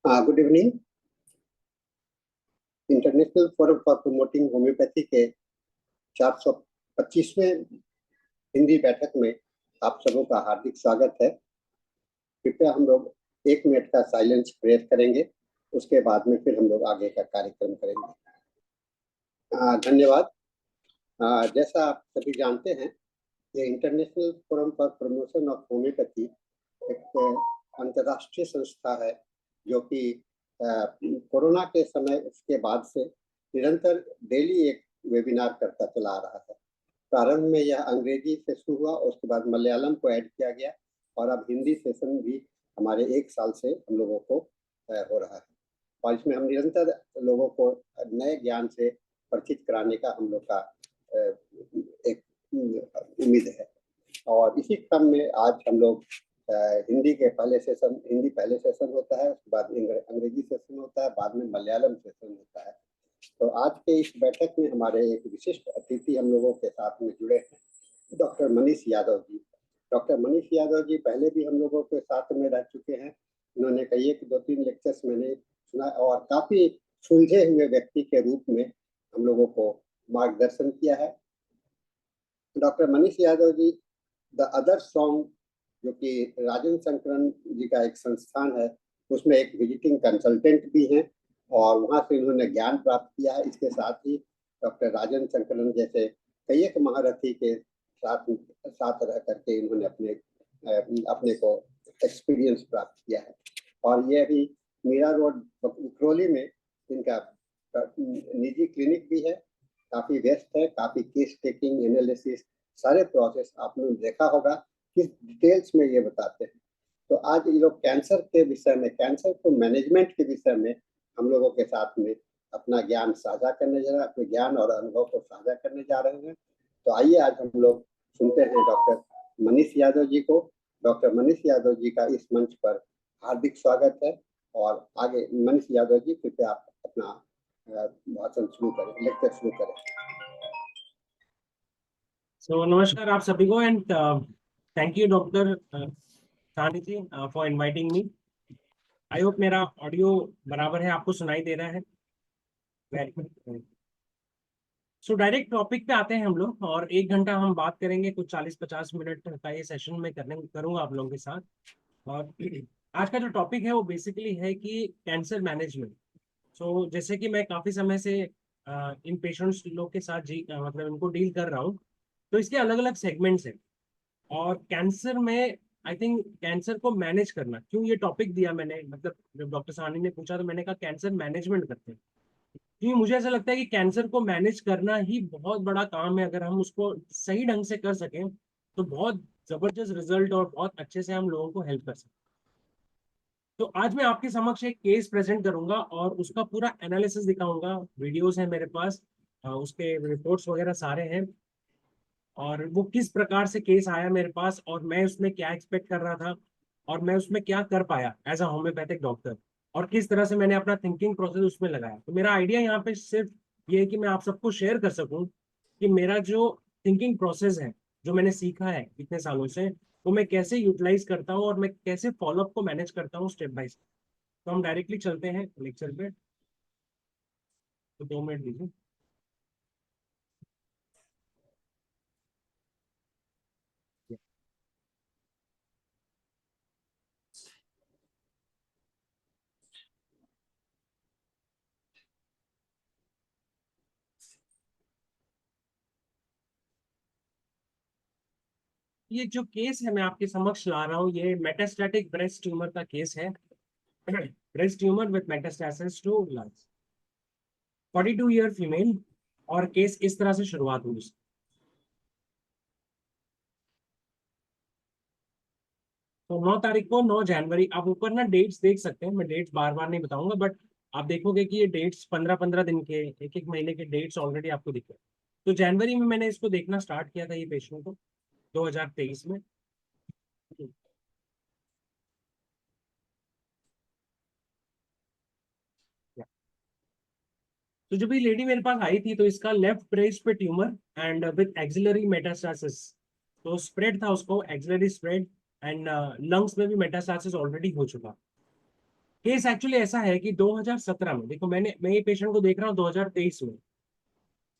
Good evening. International forum for promoting homeopathy के 425वें हिंदी बैठक में आप सबों का हार्दिक स्वागत है। कृपया हम लोग 1 मिनट का साइलेंस प्रेयर करेंगे, उसके बाद में फिर हम लोग आगे का कार्यक्रम करेंगे। धन्यवाद। जैसा आप सभी जानते हैं, ये international forum for promotion of homeopathy एक अंतर्राष्ट्रीय संस्था है जो कि कोरोना के समय उसके बाद से निरंतर डेली एक वेबिनार करता चला आ रहा है। प्रारंभ में यह अंग्रेजी से शुरू हुआ, उसके बाद मलयालम को ऐड किया गया और अब हिंदी सेशन भी हमारे 1 साल से हम लोगों को हो रहा है और इसमें हम निरंतर लोगों को नए ज्ञान से परिचित कराने का हम लोग का एक उम्मीद है। और इसी क्रम में आज हम लोग हिंदी पहले सेशन होता है, उसके बाद अंग्रेजी सेशन होता है, बाद में मलयालम सेशन होता है। तो आज के इस बैठक में हमारे एक विशिष्ट अतिथि हम लोगों के साथ में जुड़े हैं, डॉक्टर मनीष यादव जी। डॉक्टर मनीष यादव जी पहले भी हम लोगों के साथ में रह चुके हैं। उन्होंने कई 1-2-3 लेक्चर्स मैंने सुना और काफी सुलझे हुए व्यक्ति के रूप में हम लोगों को मार्गदर्शन किया है। Doctor Manish Yadav ji the other song, जो कि राजन शंकरन जी का एक संस्थान है, उसमें एक विजिटिंग कंसल्टेंट भी हैं और वहाँ से इन्होंने ज्ञान प्राप्त किया है। इसके साथ ही डॉक्टर राजन शंकरन जैसे कई एक महारथी के साथ रह करके इन्होंने अपने को एक्सपीरियंस प्राप्त किया है। और ये भी मीरा रोड विक्रोली में इनका निजी क्लिनिक भी है, काफी व्यस्त है, काफी केस टेकिंग, एनालिसिस, सारे प्रोसेस आपने देखा होगा, किस डिटेल्स में ये बताते हैं। तो आज ये लोग कैंसर के विषय में, कैंसर को मैनेजमेंट के विषय में हम लोगों के साथ में अपना ज्ञान साझा करने जा रहे हैं, अपने ज्ञान और अनुभव को साझा करने जा रहे हैं। तो आइए आज हम लोग सुनते हैं डॉक्टर मनीष यादव जी को। डॉक्टर मनीष यादव जी का इस मंच पर हार्दिक स्वागत है और आगे मनीष यादव जी कृपया आप अपना भाषण शुरू करें, लेक्चर शुरू करें। नमस्कार आप सभी को and thank you doctor Sani ji for inviting me. I hope मेरा ऑडियो बराबर है, आपको सुनाई दे रहा है। Very good. So direct topic पे आते हैं हम लोग और 1 घंटा हम बात करेंगे, कुछ 40-50 मिनट का ये सेशन में करूंगा आप लोगों के साथ। और आज का जो टॉपिक है वो बेसिकली है कि कैंसर मैनेजमेंट। सो जैसे कि मैं काफी समय से इन पेशेंट्स लोग के साथ मतलब इनको डील कर रहा हूँ, तो इसके अलग अलग सेगमेंट्स हैं और कैंसर में आई थिंक कैंसर को मैनेज करना, क्यों ये टॉपिक दिया मैंने, मतलब जब डॉक्टर साहनी ने पूछा तो मैंने कहा कैंसर मैनेजमेंट करते हैं, क्योंकि मुझे ऐसा लगता है कि कैंसर को मैनेज करना ही बहुत बड़ा काम है। अगर हम उसको सही ढंग से कर सकें तो बहुत जबरदस्त रिजल्ट और बहुत अच्छे से हम लोगों को हेल्प कर सकते हैं। तो आज मैं आपके समक्ष एक केस प्रेजेंट करूंगा और उसका पूरा एनालिसिस दिखाऊंगा। वीडियोस है मेरे पास, उसके रिपोर्ट्स वगैरह सारे हैं और वो किस प्रकार से केस आया मेरे पास और मैं उसमें क्या एक्सपेक्ट कर रहा था और मैं उसमें क्या कर पाया एज अ होम्योपैथिक डॉक्टर और किस तरह से मैंने अपना थिंकिंग प्रोसेस उसमें लगाया। तो मेरा आइडिया यहाँ पे सिर्फ ये है कि मैं आप सबको शेयर कर सकूं कि मेरा जो थिंकिंग प्रोसेस है, जो मैंने सीखा है इतने सालों से, वो मैं कैसे यूटिलाइज करता हूँ और मैं कैसे फॉलोअप को मैनेज करता हूँ स्टेप बाय स्टेप। तो हम डायरेक्टली चलते हैं लेक्चर पे। तो 2 मिनट दीजिए। ये जो केस है मैं आपके समक्ष ला रहा हूँ, ये मेटास्टैटिक ब्रेस्ट ट्यूमर का केस है। Breast tumour with metastasis to lungs, 42-ईयर फीमेल। और केस इस तरह से शुरुआत हुई। तो 9 तारीख को, 9 जनवरी, आप ऊपर ना डेट्स देख सकते हैं, मैं डेट्स बार बार नहीं बताऊंगा, बट आप देखोगे कि ये डेट्स 15-15 दिन के, एक महीने के डेट्स ऑलरेडी आपको दिख रहे हैं। तो जनवरी में मैंने इसको देखना स्टार्ट किया था, ये पेशेंट को 2023 में। तो जब ये लेडी मेरे पास आई थी तो इसका लेफ्ट ब्रेस्ट पे tumour and with axillary metastasis, तो स्प्रेड था उसको, एक्सिलरी स्प्रेड, एंड लंग्स में भी मेटास्टासिस ऑलरेडी हो चुका। केस एक्चुअली ऐसा है कि 2017 में, देखो मैं ये पेशेंट को देख रहा हूँ 2023 में,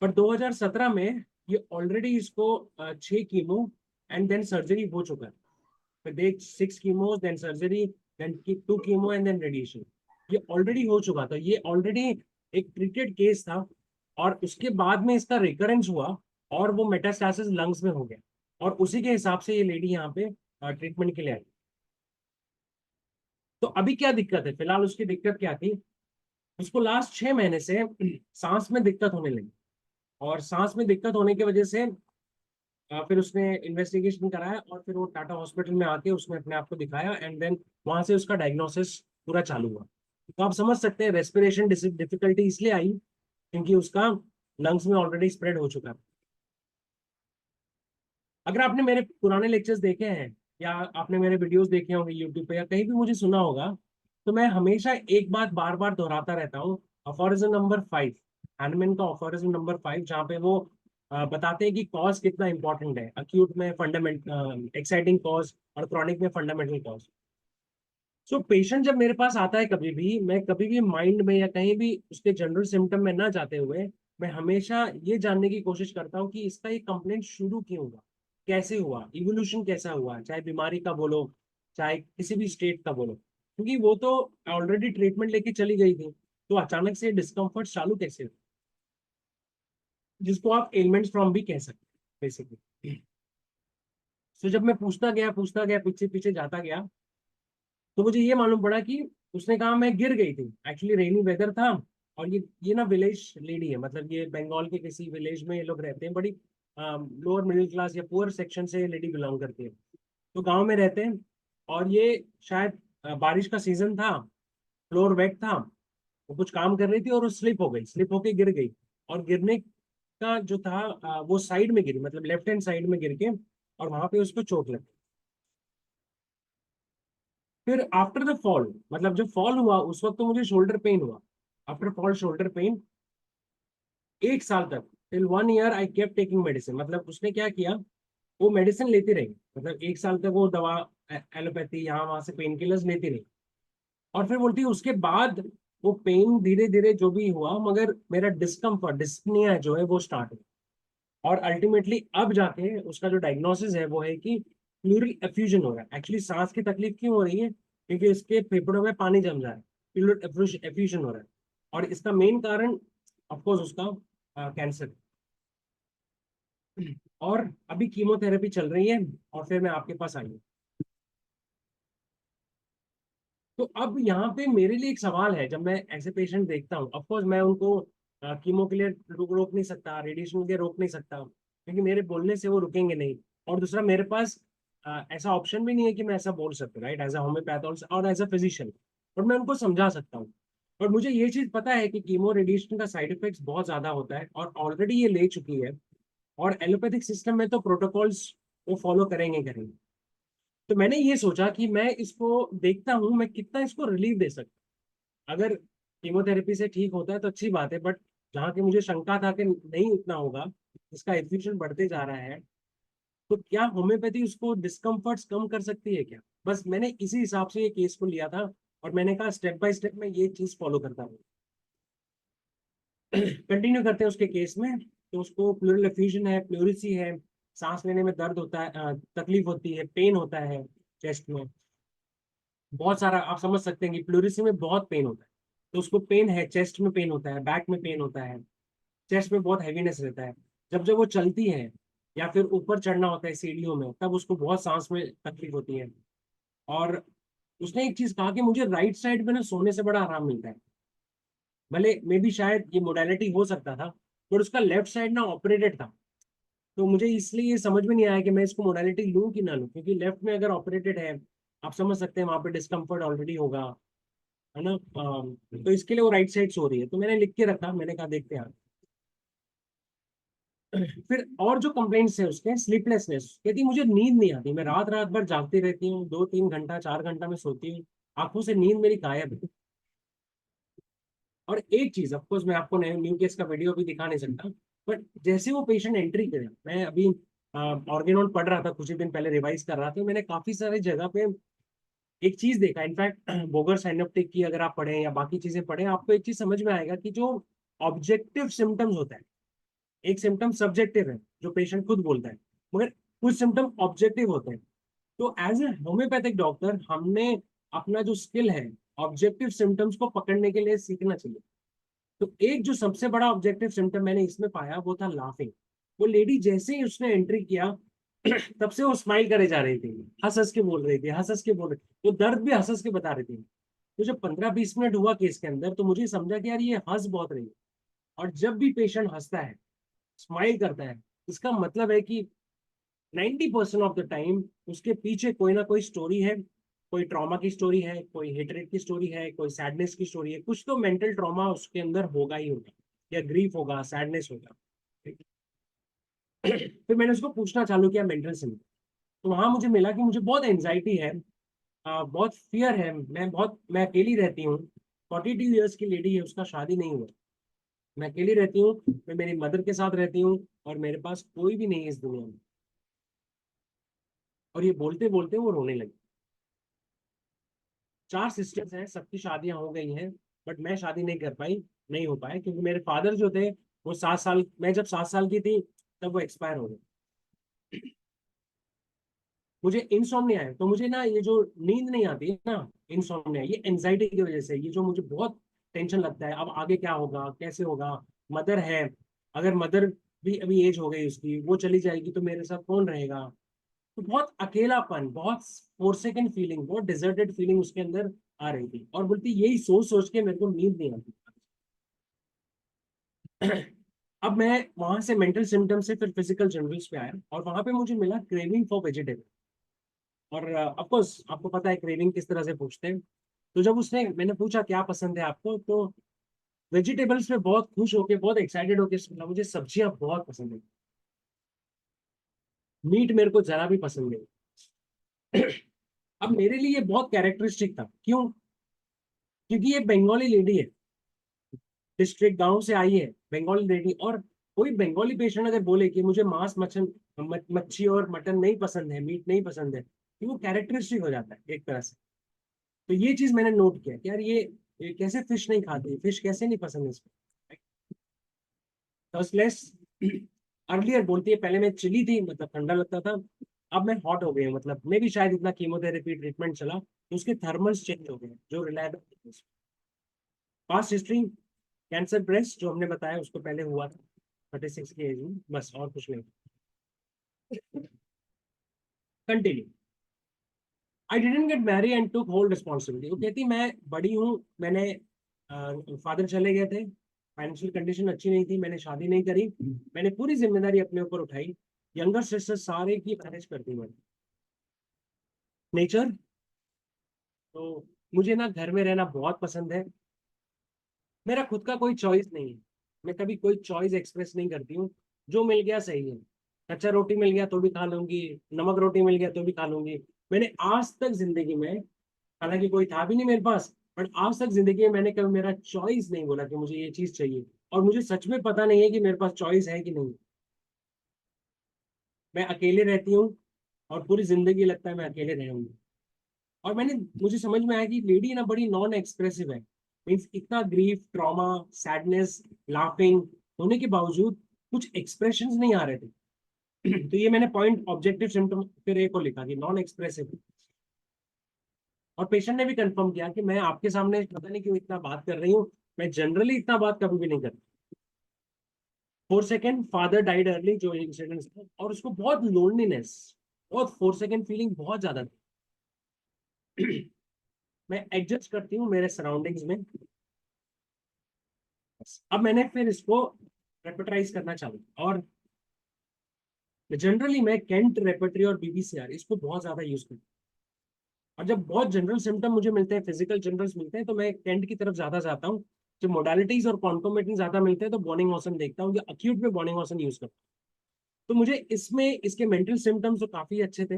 पर 2017 में ये ऑलरेडी इसको 6 कीमो एंड देन सर्जरी हो चुका है। फिर देख 6 chemo then surgery then 2 chemo and then radiation, ये ऑलरेडी हो चुका था, ये ऑलरेडी एक ट्रीटेड केस था। और उसके बाद में इसका रिकरेंस हुआ और वो मेटास्टासिस लंग्स में हो गया, और उसी के हिसाब से ये लेडी यहाँ पे ट्रीटमेंट के लिए आई। तो अभी क्या दिक्कत है, फिलहाल उसकी दिक्कत क्या थी, उसको लास्ट 6 महीने से सांस में दिक्कत होने लगी, और सांस में दिक्कत होने की वजह से फिर उसने इन्वेस्टिगेशन कराया, और फिर वो टाटा हॉस्पिटल में आके उसने अपने आप को दिखाया, एंड देन वहां से उसका डायग्नोसिस पूरा चालू हुआ। तो आप समझ सकते हैं रेस्पिरेशन डिफिकल्टी इसलिए आई क्योंकि उसका लंग्स में ऑलरेडी स्प्रेड हो चुका है। अगर आपने मेरे पुराने लेक्चर्स देखे हैं या आपने मेरे वीडियोस देखे होंगे यूट्यूब पे या कहीं भी मुझे सुना होगा, तो मैं हमेशा एक बात बार बार दोहराता रहता हूँ, अफोरिज्म नंबर 5, हैनमैन का अफोरिज्म नंबर 5, जहाँ पे वो बताते हैं कि कॉज कितना इंपॉर्टेंट है, अक्यूट में फंडामेंटल एक्साइटिंग कॉज और क्रॉनिक में फंडामेंटल कॉज। सो पेशेंट जब मेरे पास आता है कभी भी, मैं कभी भी माइंड में या कहीं भी उसके जनरल सिम्टम में ना जाते हुए, मैं हमेशा ये जानने की कोशिश करता हूँ कि इसका ये कंप्लेंट शुरू क्यों हुआ, कैसे हुआ, इवोल्यूशन कैसा हुआ, चाहे बीमारी का बोलो चाहे किसी भी स्टेट का बोलो, क्योंकि वो तो ऑलरेडी ट्रीटमेंट लेके चली गई थी, तो अचानक से डिस्कम्फर्ट चालू कैसे हुआ, जिसको आप एलिमेंट्स फ्रॉम भी कह सकते हैं बेसिकली। सो जब मैं पूछता गया पीछे पीछे जाता गया, तो मुझे ये मालूम पड़ा कि उसने कहा मैं गिर गई थी, एक्चुअली रेनी वेदर था, और ये ना विलेज लेडी है, मतलब ये बंगाल के किसी विलेज में ये लोग रहते हैं, बड़ी लोअर मिडिल क्लास या पुअर सेक्शन से ये लेडी बिलोंग करती है, तो गांव में रहते हैं। और ये शायद बारिश का सीजन था, फ्लोर वेट था, वो कुछ काम कर रही थी और वो स्लिप हो गई, स्लिप होके गिर गई, और गिरने का जो था वो साइड में गिरी, मतलब लेफ्ट हैंड साइड में गिर के, और वहां पे उसको चोट लगी। फिर आफ्टर द फॉल, मतलब जब फॉल हुआ उस वक्त तो मुझे शोल्डर पेन हुआ, आफ्टर फॉल शोल्डर पेन 8 साल तक, till 1 year I kept taking medicine. मतलब उसने क्या किया, वो मेडिसिन लेती रही, मतलब 1 साल तक वो दवा एलोपैथी यहाँ वहां से पेन किलर्स लेती रही, और फिर बोलती है उसके बाद वो पेन धीरे धीरे जो भी हुआ, मगर मेरा डिस्कम्फर्ट डिस्पनिया जो है वो स्टार्ट हुआ, और अल्टीमेटली अब जाके उसका जो डायग्नोसिस है वो है कि प्लूरल एफ्यूजन हो रहा है। एक्चुअली सांस की तकलीफ क्यों हो रही है, क्योंकि इसके फेफड़ों में पानी जम जा रहा है, प्लूरल एफ्यूजन हो रहा है, और इसका मेन कारण ऑफकोर्स उसका कैंसर। और अभी कीमोथेरेपी चल रही है, और फिर मैं आपके पास आई हूँ। तो अब यहाँ पे मेरे लिए एक सवाल है, जब मैं ऐसे पेशेंट देखता हूँ, ऑफकोर्स मैं उनको कीमो के लिए रोक नहीं सकता, रेडिएशन के लिए रोक नहीं सकता, क्योंकि मेरे बोलने से वो रुकेंगे नहीं। और दूसरा मेरे पास ऐसा ऑप्शन भी नहीं है कि मैं ऐसा बोल सकूँ, राइट, एज अ होम्योपैथ और एज अ फिजिशियन, और मैं उनको समझा सकता हूँ। और मुझे ये चीज़ पता है कि कीमो रेडिएशन का साइड इफेक्ट्स बहुत ज़्यादा होता है, और ऑलरेडी ये ले चुकी है, और एलोपैथिक सिस्टम में तो प्रोटोकॉल्स वो फॉलो करेंगे करेंगे। तो मैंने ये सोचा कि मैं इसको देखता हूँ मैं कितना इसको रिलीफ दे सकता हूँ। अगर कीमोथेरेपी से ठीक होता है तो अच्छी बात है, बट जहाँ की मुझे शंका था कि नहीं उतना होगा, इसका एफ्यूजन बढ़ते जा रहा है, तो क्या होम्योपैथी उसको डिस्कम्फर्ट्स कम कर सकती है क्या? बस मैंने इसी हिसाब से ये केस को लिया था, और मैंने कहा स्टेप बाय स्टेप मैं ये चीज फॉलो करता हूँ। कंटिन्यू करते हैं उसके केस में। तो उसको प्लूरल एफ्यूजन है, प्लूरिसी है, सांस लेने में दर्द होता है, तकलीफ होती है, पेन होता है चेस्ट में, बहुत सारा आप समझ सकते हैं कि प्लूरिसी में बहुत पेन होता है। तो उसको पेन है, चेस्ट में पेन होता है, बैक में पेन होता है, चेस्ट में बहुत हैवीनेस रहता है। जब जब वो चलती है या फिर ऊपर चढ़ना होता है सीढ़ियों में, तब उसको बहुत सांस में तकलीफ होती है। और उसने एक चीज कहा कि मुझे राइट साइड में ना सोने से बड़ा आराम मिलता है, भले मे भी शायद ये मोडालिटी हो सकता था, पर उसका लेफ्ट साइड ना ऑपरेटेड था। तो मुझे इसलिए ये समझ में नहीं आया कि मैं इसको मोडालिटी लूं कि ना लूं, क्योंकि लेफ्ट में अगर ऑपरेटेड है, आप समझ सकते हैं वहां पे डिस्कम्फर्ट ऑलरेडी होगा, है ना। तो इसके लिए वो राइट साइड सो रही है, तो मैंने लिख के रखा, मैंने कहा देखते हैं। फिर और जो कंप्लेंट्स है उसके, स्लीपलेसनेस, कहती मुझे नींद नहीं आती, मैं रात रात भर जागती रहती हूँ, 2-3 घंटा 4 घंटा में सोती हूँ, आंखों से नींद मेरी गायब है। और एक चीज, ऑफकोर्स मैं आपको न्यू केस का वीडियो भी दिखा नहीं सकता, बट जैसे वो पेशेंट एंट्री करे, मैं अभी ऑर्गेनोन पढ़ रहा था कुछ ही दिन पहले, रिवाइज कर रहा था, मैंने काफी सारे जगह पे एक चीज देखा, इनफैक्ट बोगर साइनेप्टिक की अगर आप पढ़ें या बाकी चीजें पढ़ें, आपको एक चीज समझ में आएगा कि जो ऑब्जेक्टिव सिम्टम्स होता है, एक सिम्टम सब्जेक्टिव है जो पेशेंट खुद बोलता है, मगर कुछ सिम्टम ऑब्जेक्टिव होते हैं। तो एज ए होम्योपैथिक डॉक्टर हमने अपना जो स्किल है ऑब्जेक्टिव सिम्टम्स को पकड़ने के लिए सीखना चाहिए। तो एक जो सबसे बड़ा ऑब्जेक्टिव सिम्टम मैंने इसमें पाया वो था लाफिंग। वो लेडी जैसे ही उसने एंट्री किया तब से वो स्माइल करे जा रही थी, हंस हंस के बोल रही थी, हंस हंस के बोल रही थी, वो दर्द भी हंस हंस के बता रही थी। तो जब 15-20 मिनट हुआ केस के अंदर तो मुझे समझा कि यार ये हंस बहुत रही है। और जब भी पेशेंट हंसता है, स्माइल करता है, इसका मतलब है कि 90% ऑफ द टाइम उसके पीछे कोई ना कोई स्टोरी है। कोई ट्रॉमा की स्टोरी है, कोई हेटरेट की स्टोरी है, कोई सैडनेस की स्टोरी है, कुछ तो मेंटल ट्रॉमा उसके अंदर होगा ही होगा, या ग्रीफ होगा, सैडनेस होगा। फिर मैंने उसको पूछना चालू किया मेंटल से, तो वहां मुझे मिला कि मुझे बहुत एंजाइटी है, बहुत फियर है, मैं अकेली रहती हूँ। 42 ईयर्स की लेडी है, उसका शादी नहीं हुआ, मैं अकेली रहती हूँ, मैं मेरी मदर के साथ रहती हूँ, और मेरे पास कोई भी नहीं है इस दुनिया में। और ये बोलते बोलते वो रोने लगी। 4 सिस्टर्स हैं, सबकी शादियां हो गई हैं, बट मैं शादी नहीं कर पाई, नहीं हो पाया, क्योंकि मेरे फादर जो थे वो 7 साल, मैं जब 7 साल की थी तब वो एक्सपायर हो गए। मुझे इंसोम्निया है, तो मुझे ना ये जो नींद नहीं आती है ना, इंसोम्निया, ये एंजाइटी की वजह से, ये जो मुझे बहुत टेंशन लगता है, अब आगे क्या होगा, कैसे होगा। मदर है, अगर मदर भी अभी एज हो गई उसकी, वो चली जाएगी तो मेरे साथ कौन रहेगा। तो बहुत अकेलापन, बहुत फोरसेकन फीलिंग, बहुत डिजर्टेड फीलिंग उसके अंदर आ रही थी, और बोलती यही सोच सोच के मेरे को नींद नहीं आती। अब मैं वहां से मेंटल सिम्टम से फिर फिजिकल जनरल्स पे आया, और वहां पे मुझे मिला क्रेविंग फॉर वेजिटेबल। और ऑफ कोर्स आपको पता है क्रेविंग किस तरह से पूछते हैं। तो जब उसने, मैंने पूछा क्या पसंद है आपको, तो वेजिटेबल्स में बहुत खुश होके, बहुत एक्साइटेड होके बोला मुझे सब्जियां बहुत पसंद है, मीट मेरे को जरा भी पसंद नहीं। अब मेरे लिए ये बहुत कैरेक्टरिस्टिक था, क्यों? क्योंकि ये बंगाली लेडी है, डिस्ट्रिक्ट गांव से आई है, बंगाली लेडी, और कोई बंगाली पेशेंट अगर बोले कि मुझे मांस मच्छन मच्छी और मटन नहीं पसंद है, मीट नहीं पसंद है, कि वो कैरेक्टरिस्टिक हो जाता है एक तरह से। तो ये चीज मैंने नोट किया कि यार ये कैसे फिश नहीं खाती, फिश कैसे नहीं पसंद इसको। थर्स्टलेस, अर्लियर बोलती है पहले मैं चिली थी, मतलब ठंडा लगता था, अब मैं हॉट हो गई हूँ, मतलब मे भी शायद इतना कीमोथेरेपी ट्रीटमेंट चला तो उसके थर्मल्स चेंज हो गए जो reliable. Past history, cancer breast जो हमने बताया उसको पहले हुआ था 36 की एज में, बस और कुछ नहीं। Continue. I didn't get marry and took whole responsibility. वो कहती मैं बड़ी हूँ, मैंने फादर चले गए थे, फाइनेंशियल कंडीशन अच्छी नहीं थी, मैंने शादी नहीं करी, मैंने पूरी जिम्मेदारी अपने ऊपर उठाई, यंगर सिस्टर सारे की मैनेज करती मैंने। नेचर, तो मुझे ना घर में रहना बहुत पसंद है, मेरा खुद का कोई चॉइस नहीं है, मैं कभी कोई चॉइस एक्सप्रेस नहीं करती हूँ, जो मिल गया सही है। कच्चा रोटी मिल गया तो भी खा लूंगी, नमक रोटी मिल गया तो भी खा लूंगी। मैंने आज तक जिंदगी में, हालांकि कोई था भी नहीं मेरे पास, बट आज तक जिंदगी में मैंने कभी मेरा चॉइस नहीं बोला कि मुझे ये चीज चाहिए। और मुझे सच में पता नहीं है कि मेरे पास चॉइस है कि नहीं। मैं अकेले रहती हूँ, और पूरी जिंदगी लगता है मैं अकेले रहूंगी। और मुझे समझ में आया कि लेडी ना बड़ी नॉन एक्सप्रेसिव है, मीन्स इतना ग्रीफ, ट्रॉमा, सैडनेस, लाफिंग होने के बावजूद कुछ एक्सप्रेशंस नहीं आ रहे थे। तो ये मैंने पॉइंट ऑब्जेक्टिव सिम्टम फिर एक को लिखा कि नॉन एक्सप्रेसिव। और पेशेंट ने भी कंफर्म किया कि मैं आपके सामने पता नहीं क्यों इतना बात कर रही हूँ, मैं जनरली इतना बात कभी भी नहीं करती। 4 सेकेंड फादर डाइड अर्ली जो इंसिडेंट था, और उसको बहुत लोनलीनेस, बहुत 4 सेकेंड फीलिंग बहुत ज्यादा थी। मैं एडजस्ट करती हूँ मेरे सराउंडिंग्स में। अब मैंने फिर इसको रेपेटाइज करना चालू, और जनरली मैं कैंट रेपेटरी और बीबीसीआर इसको बहुत ज्यादा यूज करता हूँ। और जब बहुत जनरल सिम्टम मुझे मिलते हैं, फिजिकल जनरल्स मिलते हैं, तो मैं कैंट की तरफ ज्यादा जाता हूँ। जब मोडालिटीज और कॉन्कोमेटेंट ज्यादा मिलते हैं तो बॉर्निंग मॉसन देखता हूँ, या अक्यूट में बॉर्निंग मॉसन यूज करता हूँ। तो मुझे इसमें इसके मेंटल सिम्टम्स तो काफी अच्छे थे,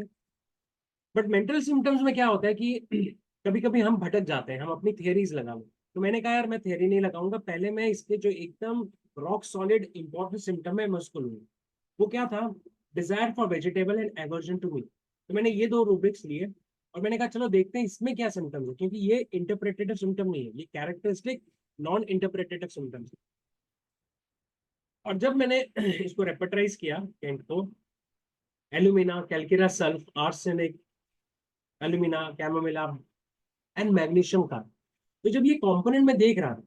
बट मेंटल सिम्टम्स में क्या होता है कि कभी कभी हम भटक जाते हैं, हम अपनी थियरीज लगा लो। तो मैंने कहा यार मैं थियरी नहीं लगाऊंगा, पहले मैं इसके जो एकदम रॉक सॉलिड इंपॉर्टेंट सिम्टम है मैं उसको लूंगा। वो क्या था? Desire for vegetable and aversion to meat. तो मैंने ये 2 रूब्रिक्स लिए, और मैंने कहा चलो देखते हैं इसमें क्या सिम्टम्स है, क्योंकि ये इंटरप्रेटेटिव सिम्टम नहीं है, ये कैरेक्टरिस्टिक नॉन इंटरप्रेटेटिव सिम्टम्स। और जब मैंने इसको रेपर्टराइज किया कैंट को, alumina, calcarea sulph, arsenic, alumina, chamomilla and magnesium का, तो जब ये कंपोनेंट में देख रहा था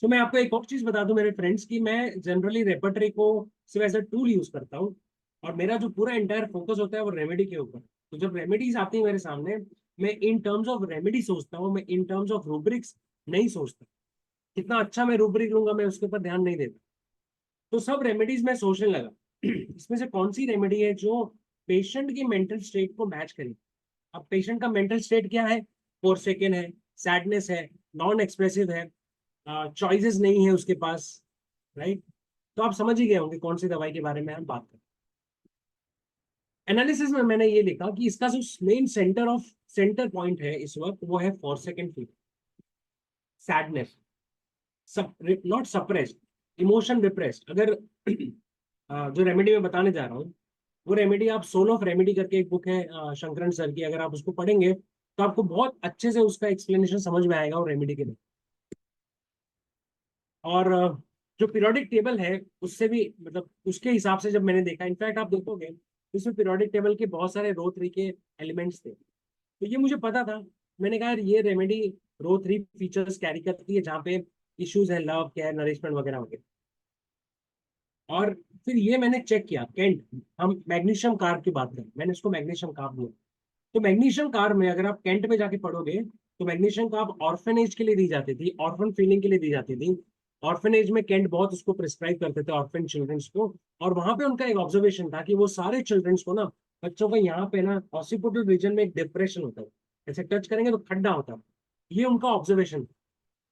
तो मैं आपको एक और चीज बता दूं मेरे फ्रेंड्स की, मैं जनरली रेपर्टरी को सिर्फ एज अ टूल यूज करता हूँ, और मेरा जो पूरा एंटायर फोकस होता है वो रेमेडी के ऊपर। तो जब रेमेडीज आती है मेरे सामने, मैं इन टर्म्स ऑफ रेमेडी सोचता हूँ, मैं इन टर्म्स ऑफ रूब्रिक्स नहीं सोचता। कितना अच्छा मैं रूब्रिक लूंगा मैं उसके ऊपर ध्यान नहीं देता। तो सब रेमेडीज मैं सोचने लगा इसमें से कौन सी रेमेडी है जो पेशेंट की मेंटल स्टेट को मैच करे। अब पेशेंट का मेंटल स्टेट क्या है, फोरसेकन है, सैडनेस है, नॉन एक्सप्रेसिव है, चॉइसेस नहीं है उसके पास, राइट। तो आप समझ ही गए होंगे कौन सी दवाई के बारे में हम बात करें। एनालिसिस में मैंने ये लिखा कि इसका जो मेन सेंटर पॉइंट है इस वक्त वो है forsaken fever, sadness, not suppressed, emotion repressed. अगर जो रेमेडी मैं बताने जा रहा हूँ, वो रेमेडी आप सोल ऑफ रेमेडी करके एक बुक है शंकरन सर की, अगर आप उसको पढ़ेंगे तो आपको बहुत अच्छे से उसका एक्सप्लेनेशन समझ में आएगा और रेमेडी के लिए। और जो पीरियोडिक टेबल है उससे भी, मतलब उसके हिसाब से जब मैंने देखा, इनफैक्ट आप देखोगे उसमें पीरियोडिक टेबल के बहुत सारे रो थ्री के एलिमेंट्स थे, तो ये मुझे पता था। मैंने कहा यार ये remedy row three features carry करती है जहाँ पे इश्यूज है लव, केयर, नरिशमेंट वगैरह वगैरह। और फिर ये मैंने चेक किया कैंट, हम मैग्नीशियम कार्ब की बात करें, मैंने उसको मैग्नीशियम कार्ब दिया। तो मैग्नीशियम कार्ब में अगर आप कैंट में जाके पढ़ोगे तो मैग्नीशियम कार्ब ऑर्फनेज के लिए दी जाती थी, ऑर्फन फीलिंग के लिए दी जाती थी। ऑर्फनेज में कैंट बहुत उसको प्रिस्क्राइब करते थे ऑर्फन चिल्ड्रंस को। और वहां पे उनका एक ऑब्जर्वेशन था कि वो सारे चिल्ड्रंस को ना, बच्चों का यहाँ पे ना ऑसिपिटल रीजन में एक डिप्रेशन होता है, ऐसे टच करेंगे तो खड्डा होता है, ये उनका ऑब्जर्वेशन।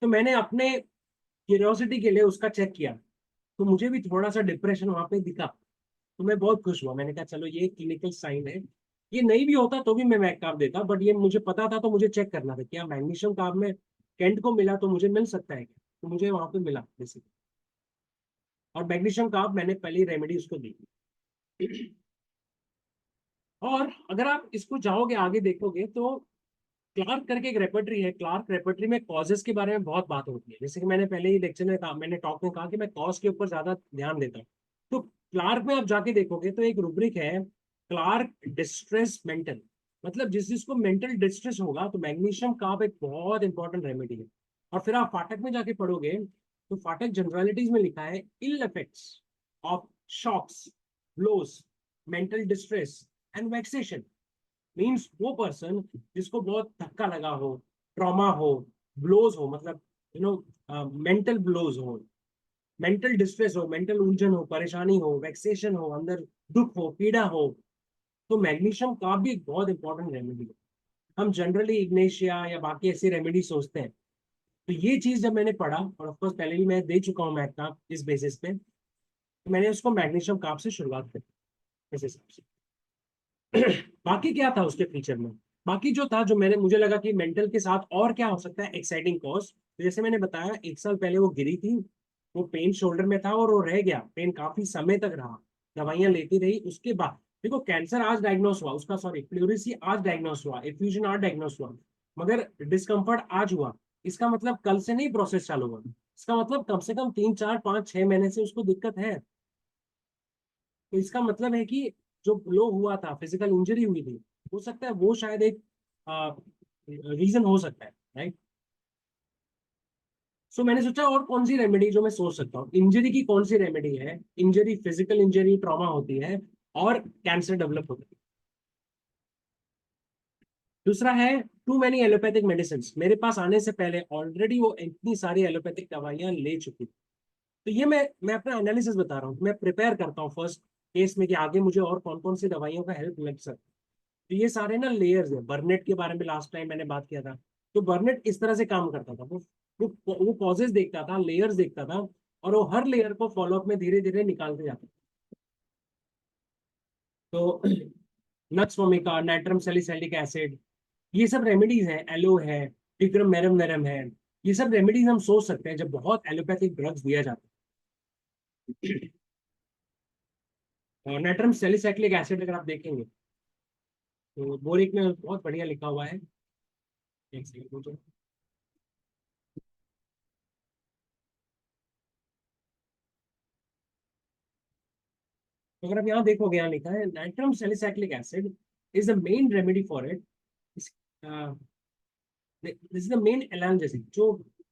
तो मैंने अपने क्यूरियोसिटी के लिए उसका चेक किया, तो मुझे भी थोड़ा सा डिप्रेशन वहां पे दिखा। तो मैं बहुत खुश हुआ, मैंने कहा चलो ये क्लिनिकल साइन है। ये नहीं भी होता तो भी मैं मैग कार्ब देता, बट ये मुझे पता था तो मुझे चेक करना था क्या मैग्नीशियम कार्ब में कैंट को मिला तो मुझे मिल सकता है क्या, तो मुझे वहां पे मिला बेसिकली। और मैग्नीशियम कार्ब मैंने पहली रेमेडी उसको दी। और अगर आप इसको जाओगे आगे देखोगे तो क्लार्क करके एक रेपर्टरी है, क्लार्क रेपर्टरी में कॉजेस के बारे में बहुत बात होती है, जैसे कि मैंने पहले ही लेक्चर में कहा, मैंने टॉक में कहा कि मैं कॉज के ऊपर ज्यादा ध्यान देता हूँ। तो क्लार्क में आप जाके देखोगे तो एक रूब्रिक है क्लार्क डिस्ट्रेस मेंटल, मतलब जिस जिसको मेंटल डिस्ट्रेस होगा तो मैग्नीशियम कार्ब एक बहुत इंपॉर्टेंट रेमेडी है। और फिर आप फाटक में जाके पढ़ोगे तो फाटक जनरलिटीज में लिखा है ill effects of shocks, blows, mental distress and vexation. Means वो पर्सन जिसको बहुत धक्का लगा हो, ट्रॉमा हो, ब्लोज हो, मतलब यू नो मेंटल ब्लोज हो, मेंटल डिस्ट्रेस हो, मेंटल उलझन हो, परेशानी हो, वैक्सेशन हो, अंदर दुख हो, पीड़ा हो, तो मैग्नीशियम का भी एक बहुत इंपॉर्टेंट रेमेडी है। हम जनरली इग्नेशिया या बाकी ऐसी रेमेडी सोचते हैं। तो ये चीज जब मैंने पढ़ा, और ऑफकोर्स पहले भी मैं दे चुका हूँ मैथ का इस बेसिस पे, तो मैंने उसको मैग्नीशियम कार्ब से शुरुआत करी इस हिसाब से। बाकी क्या था उसके फीचर में, बाकी जो था, जो मैंने, मुझे लगा कि मेंटल के साथ और क्या हो सकता है एक्साइटिंग कॉज, तो जैसे मैंने बताया 1 साल पहले वो गिरी थी, वो पेन शोल्डर में था और वो रह गया, पेन काफी समय तक रहा, दवाइयां लेती रही। उसके बाद देखो कैंसर आज डायग्नोस हुआ उसका, सॉरी प्लूरिसी आज डायग्नोस हुआ, एफ्यूजन आज डायग्नोस हुआ, मगर डिस्कम्फर्ट आज हुआ। इसका मतलब कल से नहीं प्रोसेस चालू हुआ, इसका मतलब कम से कम 3 4 5 6 महीने से उसको दिक्कत है। तो इसका मतलब है कि जो ब्लो हुआ था, फिजिकल इंजरी हुई थी, हो सकता है वो शायद एक रीजन हो सकता है, राइट। सो मैंने सोचा और कौन सी रेमेडी जो मैं सोच सकता हूँ, इंजरी की कौन सी रेमेडी है, इंजरी, फिजिकल इंजरी, ट्रॉमा होती है और कैंसर डेवलप होता है। दूसरा है टू मैनी एलोपैथिक मेडिसिन, मेरे पास आने से पहले ऑलरेडी वो इतनी सारी एलोपैथिक दवाइयां ले चुकी थी। तो ये मैं अपना एनालिसिस बता रहा हूँ, मैं प्रिपेयर करता हूँ फर्स्ट केस में कि आगे मुझे और कौन कौन सी दवाइयों का हेल्प लग सकता है। तो ये सारे ना लेयर्स है। बर्नेट के बारे में लास्ट टाइम मैंने बात किया था, तो बर्नेट इस तरह से काम करता था, वो कॉजेज देखता था, लेयर्स देखता था, और वो हर लेयर को फॉलोअप में धीरे धीरे निकालते जाता था। तो nux vomica, nitrum salicylic acid, ये सब रेमेडीज हैं, एलो है, टिक्रम मेरम नरम है, ये सब रेमेडीज हम सोच सकते हैं जब बहुत एलोपैथिक ड्रग्स दिया जाता है। नाइट्रम सैलिसाइक्लिक एसिड अगर आप देखेंगे तो बोरिक में बहुत बढ़िया लिखा हुआ है। एक सेकंड मुझे, तो अगर आप यहाँ देखोगे, यहाँ लिखा है nitrum salicylic acid is the main remedy for it. This is the main analgesic. जो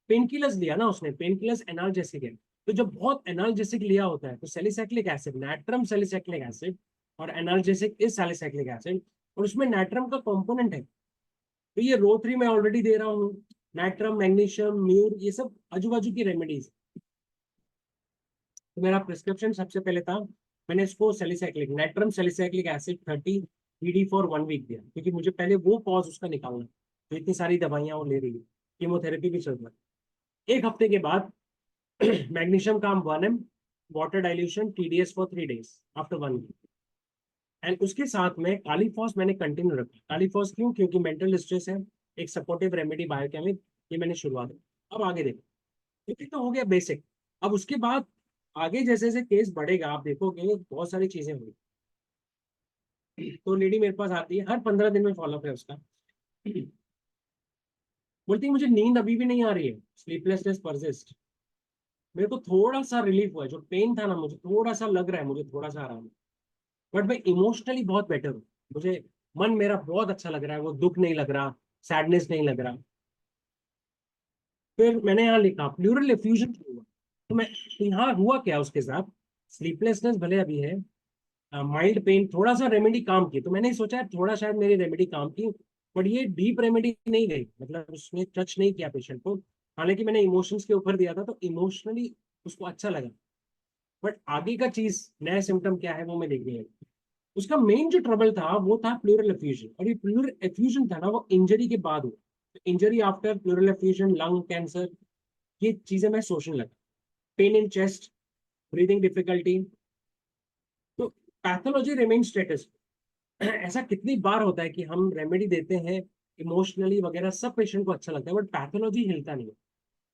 पेन किलर्स लिया ना उसने, पेन किलर्स एनाल्जेसिक है। तो जब बहुत एनाल्जेसिक लिया होता है तो salicylic acid, nitrum salicylic acid, और एनाल्जेसिक इज सैलिसाइक्लिक एसिड, और उसमें नाइट्रम का कंपोनेंट है। तो ये रो 3 में ऑलरेडी दे रहा हूँ, नाइट्रम, मैग्नीशियम, म्यूर, ये सब आजू बाजू की रेमेडीज। तो मेरा प्रिस्क्रिप्शन सबसे पहले था, मैंने इसको salicylic, natrum salicylic acid 30 PD for 1 week दिया, क्योंकि मुझे पहले वो पॉज उसका निकालना। तो इतनी सारी दवाइयां वो ले रही है, कीमोथेरेपी भी चल रहा है। 1 हफ्ते के बाद मैग्नीशियम का 1 ml water dilution TDS for 3 days after 1 week. And उसके साथ में कालीफॉस मैंने कंटिन्यू रखा। कालीफॉस क्यों? क्योंकि मेंटल स्ट्रेस है, एक सपोर्टिव रेमेडी बायोकेमिक, ये मैंने शुरुआत की। अब आगे देखो, क्योंकि तो हो गया बेसिक। अब उसके बाद आगे जैसे जैसे केस बढ़ेगा आप देखोगे बहुत सारी चीजें होंगी। तो लेडी मेरे पास आती है, हर 15 दिन में फॉलोअप है उसका। बोलती है मुझे नींद अभी भी नहीं आ रही है, स्लीपलेसनेस परसिस्ट। मेरे को थोड़ा सा रिलीफ हुआ है, जो पेन था ना मुझे थोड़ा सा लग रहा है, मुझे थोड़ा सा आराम है। बट मैं इमोशनली बहुत बेटर हूँ। मुझे मन मेरा बहुत अच्छा लग रहा है, वो दुख नहीं लग रहा, सैडनेस नहीं लग रहा। फिर मैंने यहाँ लिखा प्लूरल एफ्यूजन हुआ। तो मैं, तो यहाँ हुआ क्या उसके साथ, स्लीपलेसनेस भले अभी है, माइल्ड पेन, थोड़ा सा रेमेडी काम की। तो मैंने सोचा थोड़ा शायद मेरी रेमेडी काम की, बट ये डीप रेमेडी नहीं गई, मतलब उसने टच नहीं किया पेशेंट को। हालांकि मैंने इमोशंस के ऊपर दिया था तो इमोशनली उसको अच्छा लगा। बट आगे का चीज, नया सिम्टम क्या है वो मैं देखने लगा। उसका मेन जो ट्रबल था वो था प्लूरल एफ्यूजन, और ये प्लूरल एफ्यूजन था ना वो इंजरी के बाद हुआ। Injury after pleural effusion, lung cancer, ये चीजें मैं सोचने लगा। Pain in chest, breathing difficulty. तो पैथोलॉजी रिमेन स्टेटस। ऐसा कितनी बार होता है कि हम रेमेडी देते हैं, इमोशनली वगैरह सब पेशेंट को अच्छा लगता है, बट पैथोलॉजी हिलता नहीं है।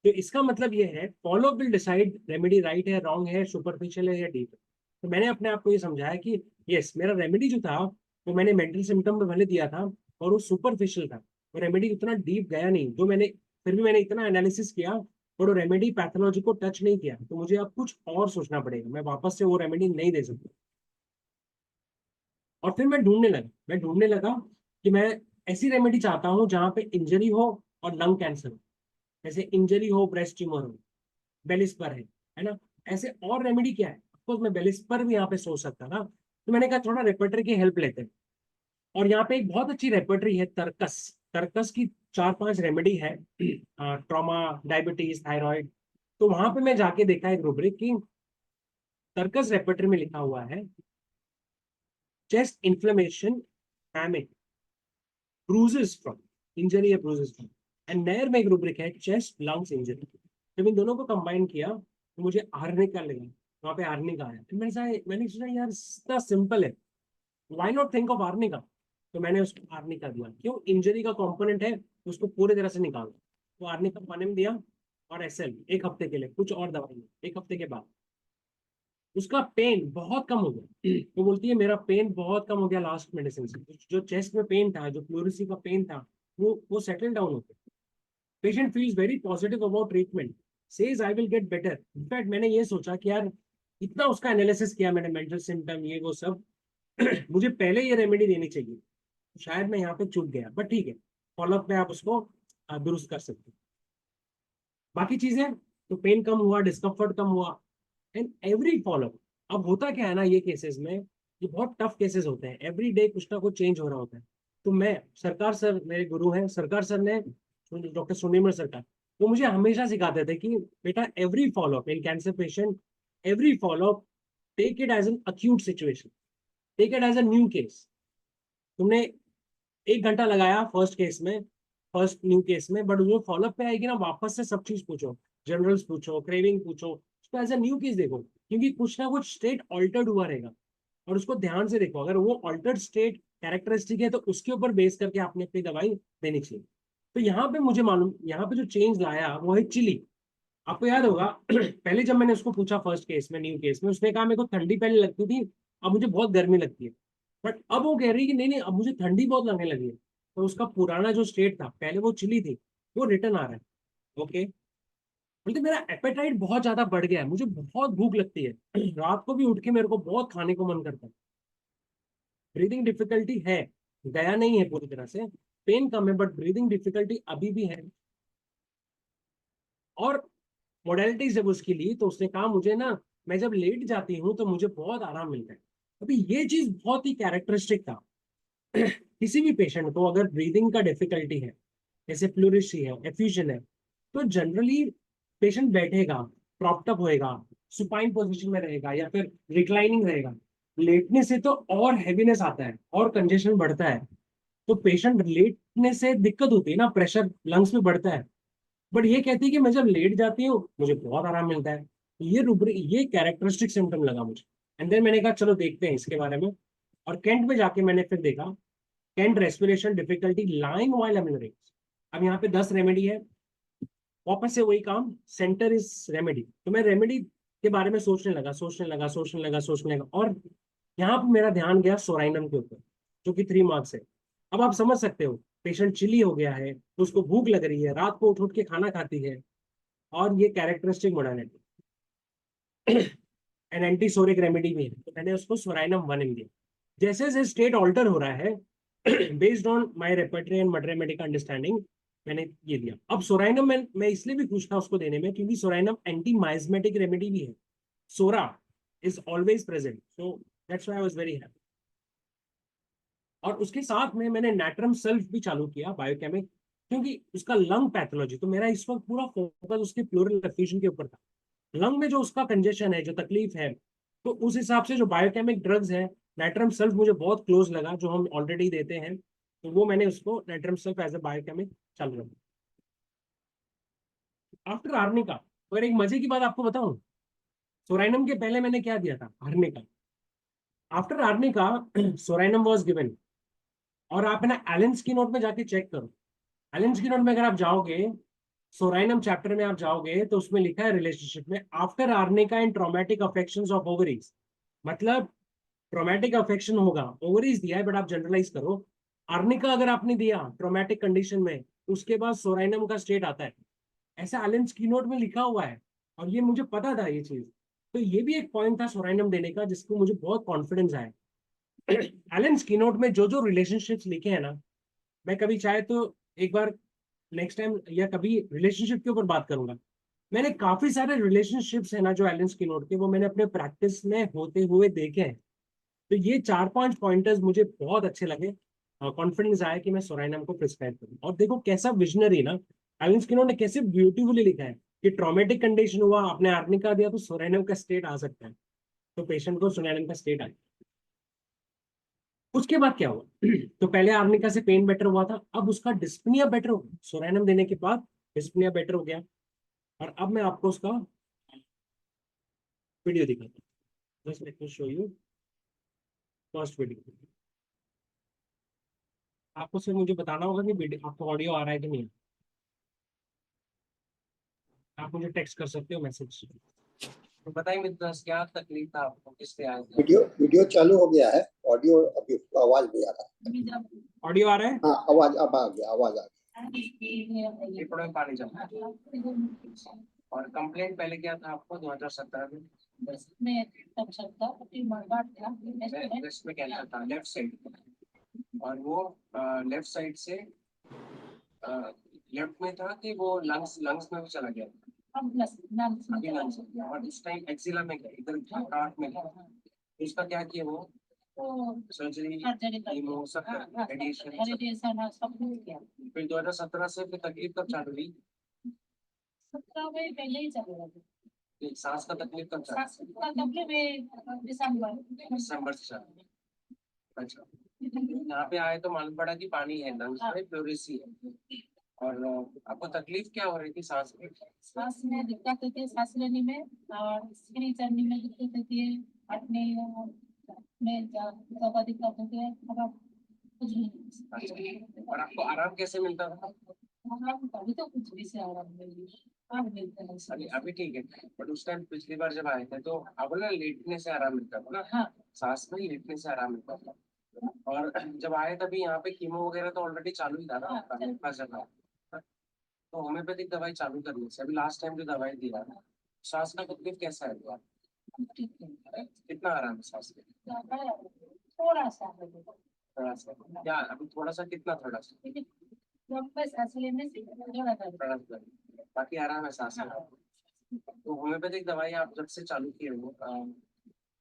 तो इसका मतलब ये है follow will decide remedy right है, रॉन्ग है, सुपरफिशियल है या डीप है। तो मैंने अपने आप को ये समझाया कि यस, मेरा रेमेडी जो था वो मैंने मेंटल सिम्टम में भले दिया था, और वो सुपरफिशियल था, वो रेमेडी उतना डीप गया नहीं। जो मैंने, फिर भी मैंने इतना एनालिसिस किया, और वो रेमेडी पैथोलॉजी को टच नहीं किया, तो मुझे अब कुछ और सोचना पड़ेगा, मैं वापस से वो रेमेडी नहीं दे सकता। और फिर मैं ढूंढने लगा कि मैं ऐसी रेमेडी चाहता हूँ जहाँ पे इंजरी हो और लंग कैंसर हो। जैसे इंजरी हो, ब्रेस्ट ट्यूमर हो, बेलिस्पर है ना। ऐसे और रेमेडी क्या है, ऑफकोर्स मैं बेलिस्पर भी यहाँ पे सोच सकता था। तो मैंने कहा थोड़ा रेपर्टरी की हेल्प लेते हैं। और यहाँ पे एक बहुत अच्छी रेपर्टरी है, तर्कस। तर्कस की 4-5 रेमेडी है, ट्रॉमा, डायबिटीज, थायराइड। तो वहां पे मैं जाके देखा एक रूब्रिक की तर्कस रेपर्टरी में लिखा हुआ है chest inflammation, haemic, bruises from, injury या ब्रूजेस फ्रॉम। एंड नयर में एक रूब्रिक है चेस्ट लंग्स इंजरी। जब इन दोनों को कंबाइन किया तो मुझे आर्निका लगा, वहां पे आर्निका आया। फिर मैंने सोचा यार इतना सिंपल है, why not think of arnica. तो मैंने उसको आर्निका दिया, क्यों, इंजरी का कंपोनेंट है, उसको पूरी तरह से निकालो। तो आर्निका 1 ml दिया, और SL 1 हफ्ते के लिए, कुछ और दवाई 1 हफ्ते के बाद उसका पेन बहुत कम हो गया। वो बोलती है मेरा पेन बहुत कम हो गया लास्ट मेडिसिन से। जो चेस्ट में पेन था, जो प्लूरिसी का पेन था, वो सेटल डाउन हो गया। Patient feels very positive about treatment, says I will get better. In fact मैंने ये सोचा कि यार इतना उसका एनालिसिस किया मैंने, मेंटल सिम्टम ये वो सब, मुझे पहले ये रेमेडी देनी चाहिए। शायद मैं यहाँ पे चूक गया, बट ठीक है, फॉलोअप में आप उसको दुरुस्त कर सकते हैं। बाकी चीजें, तो पेन कम हुआ, डिस्कम्फर्ट कम हुआ, एंड एवरी फॉलोअप। अब होता क्या है ना ये केसेस में, ये बहुत टफ केसेस होते हैं, एवरी डे कुछ ना कुछ चेंज हो रहा होता है। तो मैं, सरकार सर मेरे गुरु हैं, सरकार सर ने, डॉक्टर सुनीमर सरकार, वो मुझे हमेशा सिखाते थे कि बेटा every followup in cancer patient, every followup, take it as an acute situation, take it as a new case. तुमने 1 घंटा लगाया फर्स्ट केस में, फर्स्ट न्यू केस में, बट वो फॉलोअप पे आएगी ना, वापस से सब चीज पूछो, जनरल्स पूछो, क्रेविंग पूछो, उसको एज अ न्यू केस देखो, क्योंकि कुछ ना कुछ स्टेट ऑल्टर्ड हुआ रहेगा। और उसको ध्यान से देखो, अगर वो ऑल्टर्ड स्टेट कैरेक्टरिस्टिक है तो उसके ऊपर बेस करके आपने अपनी दवाई देनी चाहिए। तो यहाँ पे मुझे मालूम, यहाँ पे जो चेंज लाया वो है चिली। आपको याद होगा पहले जब मैंने उसको पूछा फर्स्ट केस में, न्यू केस में, उसने कहा मेरे को ठंडी पहले लगती थी, अब मुझे बहुत गर्मी लगती है। बट अब वो कह रही है कि नहीं नहीं, अब मुझे ठंडी बहुत लगने लगी है। तो उसका पुराना जो स्टेट था, पहले वो चिली थी, वो रिटर्न आ रहा है। ओके, बोलते मेरा एपेटाइट बहुत ज्यादा बढ़ गया है, मुझे बहुत भूख लगती है, रात को भी उठ के मेरे को बहुत खाने को मन करता है। ब्रीदिंग डिफिकल्टी है, गया नहीं है पूरी तरह से, पेन कम है, बट ब्रीदिंग डिफिकल्टी अभी भी है। और मोडेलिटी जब उसकी ली तो उसने कहा मुझे ना, मैं जब लेट जाती हूँ तो मुझे बहुत आराम मिलता है। अभी ये चीज बहुत ही कैरेक्टरिस्टिक था। किसी भी पेशेंट को अगर ब्रीदिंग का डिफिकल्टी है, जैसे प्लूरिशी है, एफ्यूजन है, तो जनरली पेशेंट बैठेगा, प्रॉप्ट अप होएगा, सुपाइन पोजीशन में रहेगा या फिर रिक्लाइनिंग रहेगा। लेटने से तो और हैवीनेस आता है और कंजेशन बढ़ता है। तो पेशेंट लेटने से दिक्कत होती है ना, प्रेशर लंग्स में बढ़ता है। बट ये कहती है कि मैं जब लेट जाती हूँ मुझे बहुत आराम मिलता है। ये रूब्रिक, ये कैरेक्टरिस्टिक सिम्टम लगा मुझे। एंड देन मैंने कहा चलो देखते हैं इसके बारे में। और कैंट में जाके मैंने फिर देखा, Kent respiration difficulty lying while urinates. अब यहाँ पे 10 रेमेडी है, वापस से वही काम, सेंटर इज रेमेडी। तो मैं रेमेडी के बारे में सोचने लगा और यहाँ पे मेरा ध्यान गया सोराइनम के ऊपर, जो कि 3 मार्क्स है। अब आप समझ सकते हो, पेशेंट चिली हो गया है, तो उसको भूख लग रही है, रात को उठ उठ के खाना खाती है, और ये characteristic modality. An antipsoric remedy भी है, तो मैंने उसको सोराइनम 1 दिया। जैसे जैसे स्टेट ऑल्टर हो रहा है, based on my repertory and materia medica understanding, मैंने ये दिया। अब सोराइनम मैं इसलिए भी खुश था उसको देने में, क्योंकि सोराइनम एंटी माइजमेटिक रेमेडी भी है। Psora is always present, so that's why I was very happy. और उसके साथ में मैंने नैट्रम सेल्फ भी चालू किया, बायोकेमिक, क्योंकि उसका लंग पैथोलॉजी, तो मेरा इस वक्त पूरा फोकस उसके प्लूरल एफ्यूजन के ऊपर था। लंग में जो उसका कंजेशन है, जो तकलीफ है, तो उस हिसाब से जो बायोकेमिक ड्रग्स है, नाइट्रम सल्फ मुझे बहुत क्लोज लगा, जो हम ऑलरेडी देते हैं, तो वो मैंने उसको natrum sulph as a biochemic चालू रखा। आफ्टर आर्निका, और एक मजे की बात आपको बताऊं, सोराइनम के पहले मैंने क्या दिया था, arnica. After arnica psorinum was given. और आप है ना एलन की नोट में जाके चेक करो, एलन की नोट में अगर आप जाओगे, सोराइनम चैप्टर में आप जाओगे, तो उसमें लिखा है रिलेशनशिप में, after arnica and traumatic affections of ovaries. मतलब ट्रोमेटिक अफेक्शन होगा, ओवरीज दिया है, बट आप जनरलाइज करो, आर्निका अगर आपने दिया ट्रोमेटिक कंडीशन में, तो उसके बाद सोराइनम का स्टेट आता है। ऐसा एलन स्कीनोट में लिखा हुआ है, और ये मुझे पता था ये चीज। तो ये भी एक पॉइंट था सोराइनम देने का, जिसको मुझे बहुत कॉन्फिडेंस आया। एलन स्कीनोट में जो जो रिलेशनशिप्स लिखे हैं ना, मैं कभी चाहे तो एक बार नेक्स्ट टाइम या कभी रिलेशनशिप के ऊपर बात करूंगा। मैंने काफी सारे रिलेशनशिप्स है ना जो एलन स्कीनोट के, वो मैंने अपने प्रैक्टिस में होते हुए देखे हैं। तो ये 4-5 पॉइंटर्स मुझे बहुत अच्छे लगे, कॉन्फिडेंस आया कि मैं सोराइनम को प्रिस्क्राइब करूं। और देखो कैसा विजनरी ना, एलन स्किनो ने कैसे ब्यूटीफुली लिखा है कि ट्रॉमेटिक कंडीशन हुआ, आपने आर्निका दिया तो सोराइनम का स्टेट आ सकता है, तो पेशेंट को सोराइनम का स्टेट आया। उसके बाद क्या हुआ? तो पहले आर्निका से पेन बेटर हुआ था, अब उसका डिस्पनिया बेटर हो गया, सोराइनम देने के बाद डिस्पनिया बेटर हो गया। और अब मैं आपको उसका वीडियो दिखाता हूँ, just let me show you first video. आपको सिर्फ मुझे बताना होगा कि वीडियो आपको ऑडियो आ रहा है कि नहीं। आप मुझे टेक्स्ट कर सकते हो, मैसेज। तो बताइए मित्र, क्या तकलीफ था आपको, किससे आए थे? वीडियो वीडियो चालू हो गया है, ऑडियो अभी आवाज नहीं आ रहा। ऑडियो आ रहा है? हाँ, आवाज अब आ गया, आवाज आ फेफड़ों में पानी जमा है। और कंप्लेंट पहले क्या था आपको 2017 में? ब्रेस्ट में कैंसर था, लेफ्ट साइड। और वो लेफ्ट साइड से लेफ्ट में था कि वो लंग्स लंग्स में भी चला गया? अभी लंग्स में। और इस टाइम एक्सिला में गया, इधर हार्ट में गया। इसका क्या किया वो? सर्जरी, कीमो, सब रेडिएशन सब किया। फिर 2017 से फिर तकलीफ कब चालू हुई? 17 में पहले ही चले गए। सांस का तकलीफ कब चालू? सांस का तकलीफ दिसंबर से चालू हुई। अच्छा, यहाँ पे आए तो मालूम पड़ा कि पानी है लंग्स में, प्लोरिसी है। और आपको तकलीफ क्या हो रही थी सांस में? सांस में दिक्कत होती है, सांस लेने में, और सीढ़ी चढ़ने में दिक्कत होती है, हटने में ज्यादा दिक्कत होती है। अब कुछ नहीं। अच्छा, और आपको आराम कैसे मिलता था? आराम अभी तो कुछ भी से आराम नहीं अब मिलता है। अभी ठीक है, बट उस टाइम पिछली बार जब आए थे तो आप बोला लेटने से आराम मिलता था ना? हाँ, सांस में लेटने से आराम मिलता था। और जब आए तभी यहाँ पे कीमो वगैरह तो ऑलरेडी चालू ही था ना आपका फर्स्ट जगह, तो होम्योपैथिक दवाई चालू करनी से अभी लास्ट टाइम जो दवाई दिया था, सांस का तकलीफ कैसा है अभी? ठीक है, कितना आराम है सांस में? थोड़ा सा है, थोड़ा सा क्या? अभी थोड़ा सा कितना? थोड़ा सा लंबे सांस लेने से थोड़ा दर्द। थोड़ा सा, बाकी आराम है सांस में। तो होम्योपैथिक दवाई आप जब से चालू किए हो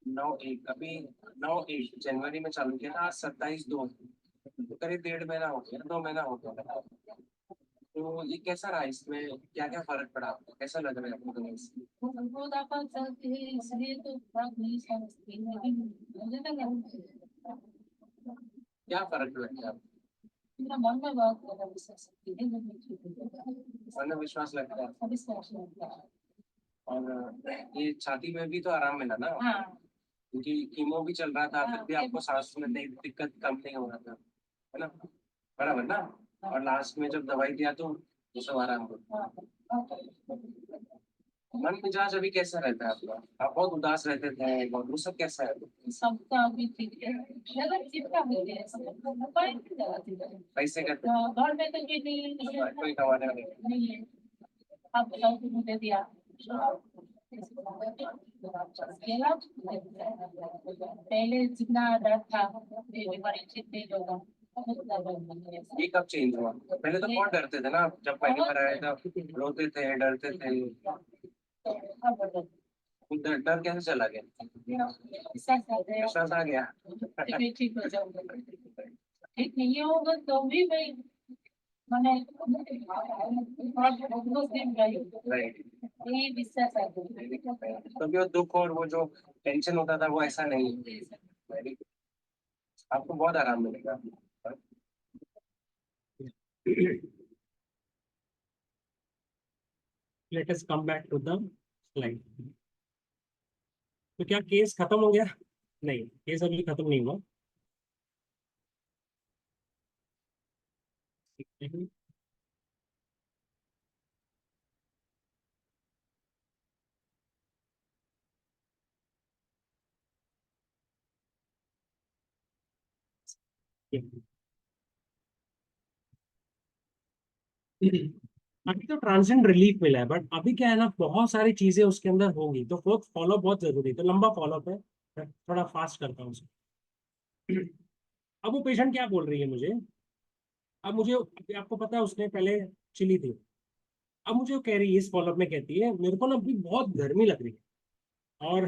9/1 अभी 9/1 जनवरी में चालू किया था, आज 27/2, तो करीब 1.5 महीना हो गया, 2 महीना हो गया। तो ये कैसा रहा? इसमें क्या क्या फर्क पड़ा आपको? कैसा लग रहा है आपको दवाई से? वो दफा चलती है इसलिए तो फर्क नहीं समझती, लेकिन मुझे ना क्या फर्क लगता है आपको? मेरा मन में बहुत ज्यादा विश्वास है, मन में विश्वास लगता है? विश्वास लगता है। और ये छाती में भी तो आराम मिला ना? हाँ, क्योंकि कीमो भी चल रहा था, फिर भी आपको सांस में नहीं दिक्कत कम नहीं हो रहा था, है ना? बराबर ना? और लास्ट में जब दवाई दिया तो वो सब आराम हो। मन मिजाज अभी कैसा रहता है आपका? आप बहुत उदास रहते थे, बहुत, वो सब कैसा है? सबका भी ठीक है, अगर चिपका हो गया सब पैसे का घर में तो ये नहीं है, कोई कमाने वाले नहीं। नहीं है। आप बताओ तो मुझे दिया पहले जितना डर था बीमारी जितने लोग ये कब चेंज हुआ? पहले तो बहुत डरते थे ना, जब पहली बार आए थे रोते थे, डरते थे। डर कैसे चला गया? विश्वास आ गया? ठीक हो जाऊंगा, ठीक नहीं होगा तो भी भाई मैंने राइट। यही विश्वास है। तभी वो दुख और वो जो टेंशन होता था वो ऐसा नहीं है। Very good. आपको बहुत आराम मिलेगा। Let us come back to the slide. तो क्या केस खत्म हो गया? नहीं, केस अभी खत्म नहीं हुआ। अभी तो ट्रांसिएंट रिलीफ मिला है, बट अभी क्या है ना, बहुत सारी चीजें उसके अंदर होंगी, तो फॉलो बहुत जरूरी है। तो लंबा फॉलो है, मैं थोड़ा फास्ट करता हूँ उसको। अब वो पेशेंट क्या बोल रही है मुझे, अब मुझे अभी आपको पता है उसने पहले चिली थी, अब मुझे वो कह रही है इस फॉलोअप में, कहती है मेरे को ना अभी बहुत गर्मी लग रही है और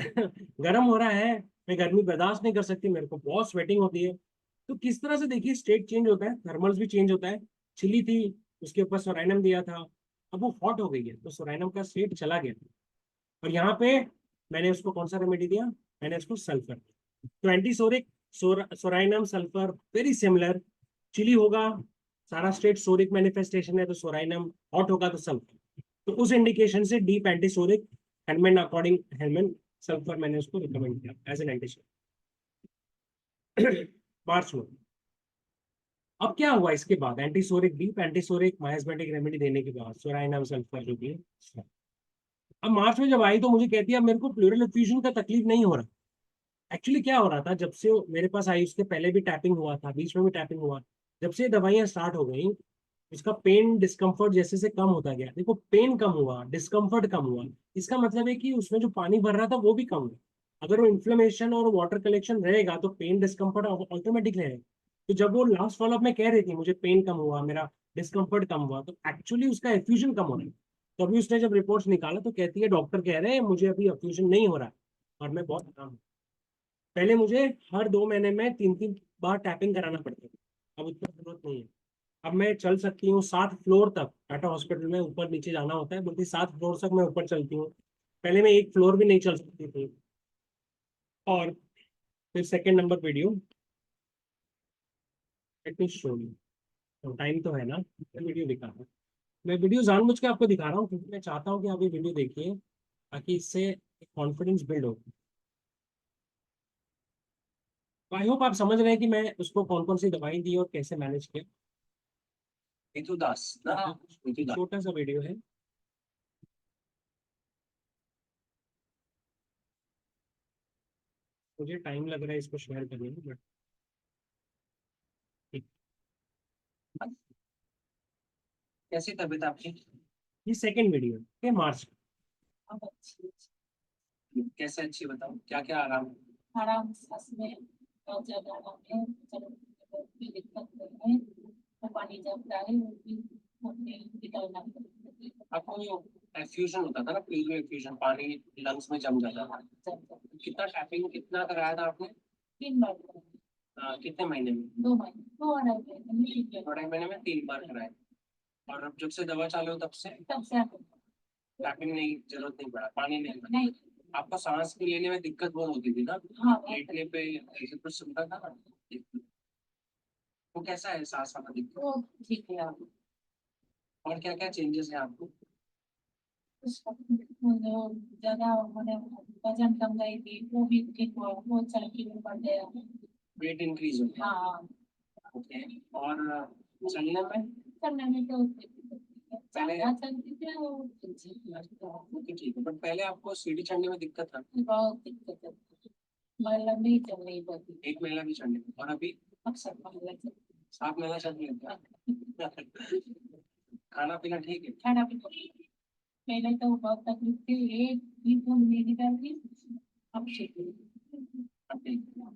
गर्म हो रहा है, मैं गर्मी बर्दाश्त नहीं कर सकती, मेरे को बहुत स्वेटिंग होती है। तो किस तरह से देखिए स्टेट चेंज होता है, थर्मल्स भी चेंज होता है। चिली थी, उसके ऊपर सोराइनम दिया था, अब वो हॉट हो गई है तो सोराइनम का स्टेट चला गया। और यहाँ पे मैंने उसको कौन सा रेमेडी दिया? मैंने उसको सल्फर, तो antipsoric, psorinum sulphur very similar. Chilly होगा, सारा स्टेट सोरिक मैनिफेस्टेशन है, तो सोराइनम, हॉट होगा तो सल्फर। तो उस इंडिकेशन से deep antipsoric Hellman, according Hellman, sulphur मैंने उसको रिकमेंड किया एज एन एंटीसोरिक मार्च में। अब क्या हुआ इसके बाद? एंटीसोरिक, डीप एंटीसोरिक माइasmatic रेमेडी देने के बाद सोराइनम सल्फर जो भी है। अब मार्च में जब आई तो मुझे कहती है अब मेरे को प्लूरल एफ्यूजन का तकलीफ नहीं हो रहा। एक्चुअली क्या हो रहा था, जब से वो मेरे पास आई उसके पहले भी टैपिंग हुआ था, बीच में भी टैपिंग हुआ, जब से दवाइयां स्टार्ट हो गई उसका पेन डिस्कम्फर्ट जैसे से कम होता गया। देखो, पेन कम हुआ, डिस्कम्फर्ट कम हुआ, इसका मतलब है कि उसमें जो पानी भर रहा था वो भी कम हुआ। अगर वो इन्फ्लेमेशन और वाटर कलेक्शन रहेगा तो पेन डिस्कम्फर्ट ऑटोमेटिक रहेगा। तो जब वो लास्ट फॉलोअप में कह रही थी मुझे पेन कम हुआ, मेरा डिस्कम्फर्ट कम हुआ, तो एक्चुअली उसका एफ्यूजन कम हो रहा है। तो अभी उसने जब रिपोर्ट्स निकाला तो कहती है डॉक्टर कह रहे हैं मुझे अभी एफ्यूजन नहीं हो रहा है और मैं बहुत आराम हूँ। पहले मुझे हर 2 महीने में 3-3 बार टैपिंग कराना पड़ता था, अब उतना जरूरत नहीं है। अब मैं चल सकती हूँ 7 फ्लोर तक, टाटा हॉस्पिटल में ऊपर नीचे जाना होता है, बोलती 7 फ्लोर तक मैं ऊपर चलती हूँ। पहले मैं 1 फ्लोर भी नहीं चल सकती थी। और फिर second number video, let me show you. तो टाइम तो है ना, मैं वीडियो दिखा रहा हूँ। मैं वीडियो जानबूझ के आपको दिखा रहा हूँ क्योंकि मैं चाहता हूँ कि आप ये वीडियो देखिए ताकि इससे कॉन्फिडेंस बिल्ड हो। आई होप आप समझ रहे हैं कि मैं उसको कौन कौन सी दवाई दी और कैसे मैनेज किया। ऋतु दास ना, छोटा सा वीडियो है। मुझे टाइम लग रहा है इसको शेयर करने में, बट कैसी तबीयत आपकी? ये सेकंड वीडियो है मार्च का। अब अच्छी कैसे अच्छी बताओ, क्या क्या आराम है? आराम, सांस में बहुत ज्यादा आराम है, चलो कोई दिक्कत नहीं है। तो पानी जब डाले वो भी अपने निकलना पड़ता है। आपको जो एफ्यूजन होता था ना, प्लीज एफ्यूजन, पानी लंग्स में जम जाता था, कितना टैपिंग कितना कराया था आपने? 3 बार करा। कितने महीने में? 2 महीने 2 2.5 महीने में 3 बार कराए। और अब जब से दवा चालू हो तब से तब से आप टैपिंग नहीं, जरूरत नहीं पड़ा, पानी नहीं पड़ा। नहीं। आपको सांस लेने में दिक्कत बहुत होती थी ना, हाँ लेटने पे ऐसे कुछ सुनता था ना, वो कैसा है सांस वाला दिक्कत? वो ठीक है। आप और क्या क्या चेंजेस है आपको? जो ज्यादा मैंने वजन कम गई थी वो भी ठीक हुआ, वो 4 किलो बढ़ गया। वेट इंक्रीज हो गया? हाँ ओके। और चलने में? करने में तो पहले चलती थी वो ओके ठीक है, बट पहले आपको सीढ़ी चढ़ने में दिक्कत था? बहुत दिक्कत है। मतलब नहीं चल रही पाती। 1 महीना भी चढ़ने में, और अभी अक्सर महिला चल 7 महीना चल रही है। खाना पीना ठीक है? खाना पीना पहले तो बहुत तकलीफ थी, एक भी तो नहीं निकलती। अब ठीक है। अब ठीक है।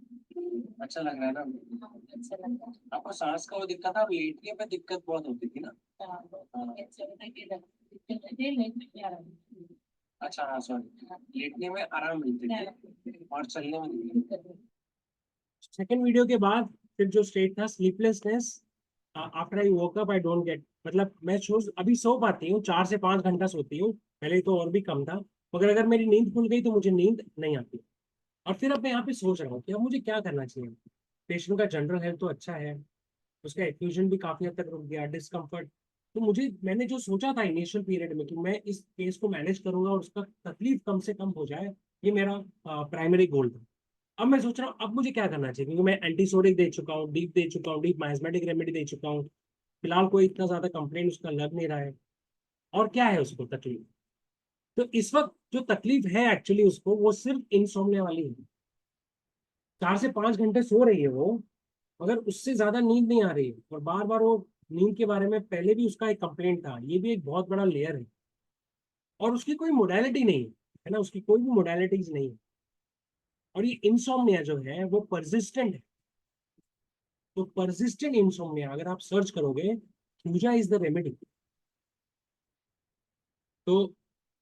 अच्छा लग रहा है ना? अच्छा लगता है। आपको सांस का वो दिक्कत था, अब लेटने पे दिक्कत बहुत होती थी ना? हाँ, बहुत अच्छा लगता है कि दिक्कत है, लेकिन आराम है। अच्छा हाँ सॉरी, लेटने में आराम मिलती थी और चलने में नहीं। दिक्कत है। सेकेंड वीडियो के बाद फिर जो स्टेट था sleeplessness, after I woke up I don't get, मतलब मैं अभी सो पाती हूँ, 4 से 5 घंटा सोती हूँ, पहले तो और भी कम था, मगर अगर मेरी नींद खुल गई तो मुझे नींद नहीं आती। और फिर अब मैं यहाँ पे सोच रहा हूँ कि अब मुझे क्या करना चाहिए। पेशेंट का जनरल हेल्थ तो अच्छा है, उसका एफ्यूजन भी काफी हद तक रुक गया, डिस्कम्फर्ट, तो मैंने जो सोचा था इनिशियल पीरियड में कि मैं इस केस को मैनेज करूंगा और उसका तकलीफ कम से कम हो जाए, ये मेरा प्राइमरी गोल था। अब मैं सोच रहा हूँ अब मुझे क्या करना चाहिए, क्योंकि मैं एंटीसोडिक दे चुका हूँ, डीप दे चुका हूँ, डीप माइजमेटिक रेमेडी दे चुका हूँ, फिलहाल कोई इतना ज्यादा कंप्लेंट उसका लग नहीं रहा है। और क्या है उसको तकलीफ? तो इस वक्त जो तकलीफ है एक्चुअली उसको, वो सिर्फ इंसोम्निया वाली है। 4 से 5 घंटे सो रही है वो, मगर उससे ज्यादा नींद नहीं आ रही है, और बार बार वो नींद के बारे में पहले भी उसका एक कंप्लेंट था, ये भी एक बहुत बड़ा लेयर है। और उसकी कोई मोडालिटी नहीं है ना, उसकी कोई भी मोडालिटीज नहीं है। और ये इंसोम्निया जो है वो परसिस्टेंट है। तो परसिस्टेंट इंसोम्निया अगर आप सर्च करोगे, थूजा इज द रेमेडी। तो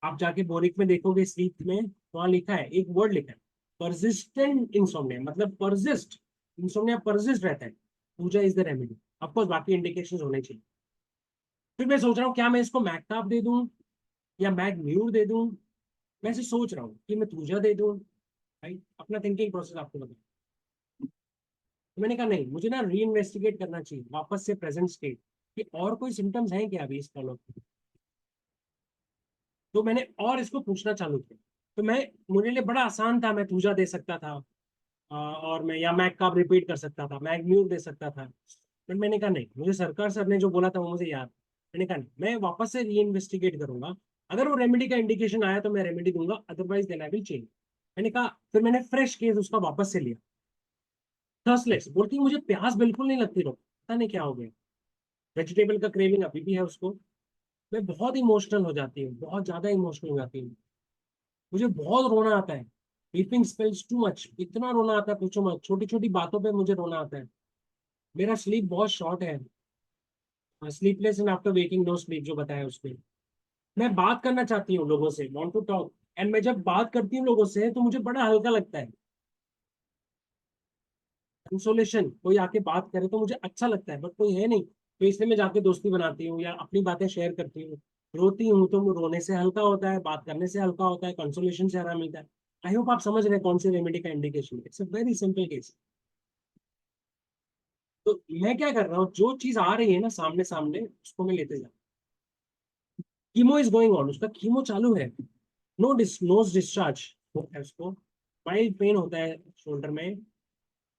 आप जाके बोरिक में देखोगे स्लीप में, वहां लिखा है, एक वर्ड लिखा है, परसिस्टेंट इंसोम्निया, मतलब परसिस्ट, इंसोम्निया परसिस्ट रहता है, thuja is the remedy. Of course बाकी इंडिकेशन होने चाहिए। फिर मैं सोच रहा हूँ क्या मैं इसको मैकटाप दे दूं या मैगम्यूर दे दूं। मैं ऐसे सोच रहा हूँ कि मैं थूजा दे दूं, राइट, अपना थिंकिंग प्रोसेस आपको बता। तो मैंने कहा नहीं, मुझे ना री इन्वेस्टिगेट करना चाहिए वापस से प्रेजेंट स्टेट, कि और कोई सिम्टम्स हैं क्या अभी इस फॉलो। तो मैंने और इसको पूछना चालू किया। तो मुझे लिए बड़ा आसान था, मैं थूजा दे सकता था, और मैं या मैक का रिपीट कर सकता था, मैगम्यूर दे सकता था। पर मैंने कहा नहीं, मुझे सरकार सर ने जो बोला था वो मुझे याद। मैंने कहा नहीं, मैं वापस से री इन्वेस्टिगेट करूंगा, अगर वो रेमेडी का इंडिकेशन आया तो मैं रेमेडी दूंगा, otherwise then I will change. मैंने कहा, फिर मैंने फ्रेश केस उसका वापस से लिया। थर्सलेस बोलती मुझे प्यास बिल्कुल नहीं लगती, रो पता नहीं क्या हो गया, वेजिटेबल का क्रेविंग अभी भी है उसको। मैं बहुत इमोशनल हो जाती हूँ, बहुत ज्यादा इमोशनल हो जाती हूँ, मुझे बहुत रोना आता है, वीपिंग स्पेल्स टू मच, इतना रोना आता है पूछो मत, छोटी छोटी बातों पे मुझे रोना आता है। मेरा स्लीप बहुत शॉर्ट है, sleepless and after waking no sleep जो बताया उसमें। मैं बात करना चाहती हूँ लोगों से, वांट टू टॉक, एंड मैं जब बात करती हूँ लोगों से तो मुझे बड़ा हल्का लगता है। कंसोलेशन, कोई आके बात करे तो मुझे अच्छा लगता है, बट कोई है नहीं, तो इसलिए मैं जाके दोस्ती बनाती हूँ या अपनी बातें शेयर करती हूँ। रोती हूँ तो रोने से हल्का होता है, बात करने से हल्का होता है, कंसोलेशन से आराम मिलता है। आई होप आप समझ रहे हैं कौन सी रेमेडी का indication. It's a very simple case. तो मैं क्या कर रहा हूँ, जो चीज आ रही है ना सामने सामने, उसको मैं लेते जा। कीमो इज गोइंग ऑन, उसका कीमो चालू है, नोज डिस्चार्ज होता है उसको, माइल्ड पेन होता है शोल्डर में।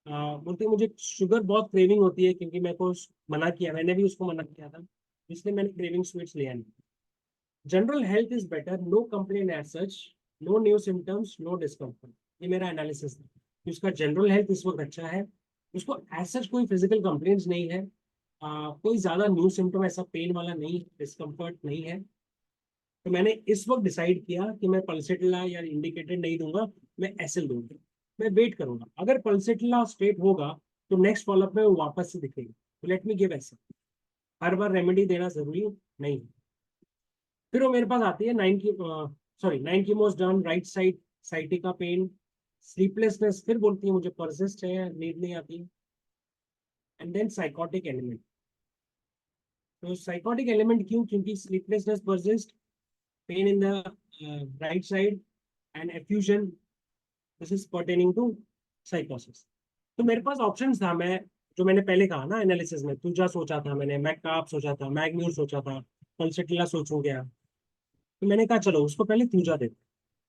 बोलते हैं मुझे शुगर बहुत क्रेविंग होती है, क्योंकि मेरे को मना किया, मैंने भी उसको मना किया था, इसलिए मैंने क्रेविंग स्वीट्स लिया नहीं। General health is better, no complain as such, no new symptoms, no discomfort. ये मेरा एनालिसिस था कि उसका जनरल हेल्थ इस वक्त अच्छा है, उसको एज सच कोई फिजिकल कंप्लेन्स नहीं है, कोई ज्यादा न्यू सिम्टम ऐसा पेन वाला नहीं, डिस्कम्फर्ट नहीं है, तो मैंने इस वक्त डिसाइड किया कि मैं पल्सेटिला या इंडिकेटेड नहीं दूंगा, मैं एसएल दूंगा। मैं वेट करूंगा, अगर पल्सेटिला स्टेट होगा तो नेक्स्ट फॉलोअप में वो वापस से दिखेगा, तो लेट मी गिव एसएल। हर बार रेमेडी देना जरूरी नहीं है। फिर वो मेरे पास आती है 9 chemos done, right side sciatica pain, sleeplessness, फिर बोलती है मुझे परसिस्ट है, नींद नहीं आती, एंड देन साइकोटिक एलिमेंट। तो साइकोटिक एलिमेंट क्यों? क्योंकि sleeplessness persist, pain in the right side and effusion, this is pertaining to साइकोसिस। तो मेरे पास ऑप्शंस था, मैं जो मैंने पहले कहा ना एनालिसिस में, तुझा सोचा था मैंने, मैककाप सोचा था, मैग्न्यूर सोचा था, पल्सेटिला सोचूंगा, तो मैंने कहा चलो उसको पहले तूजा देते।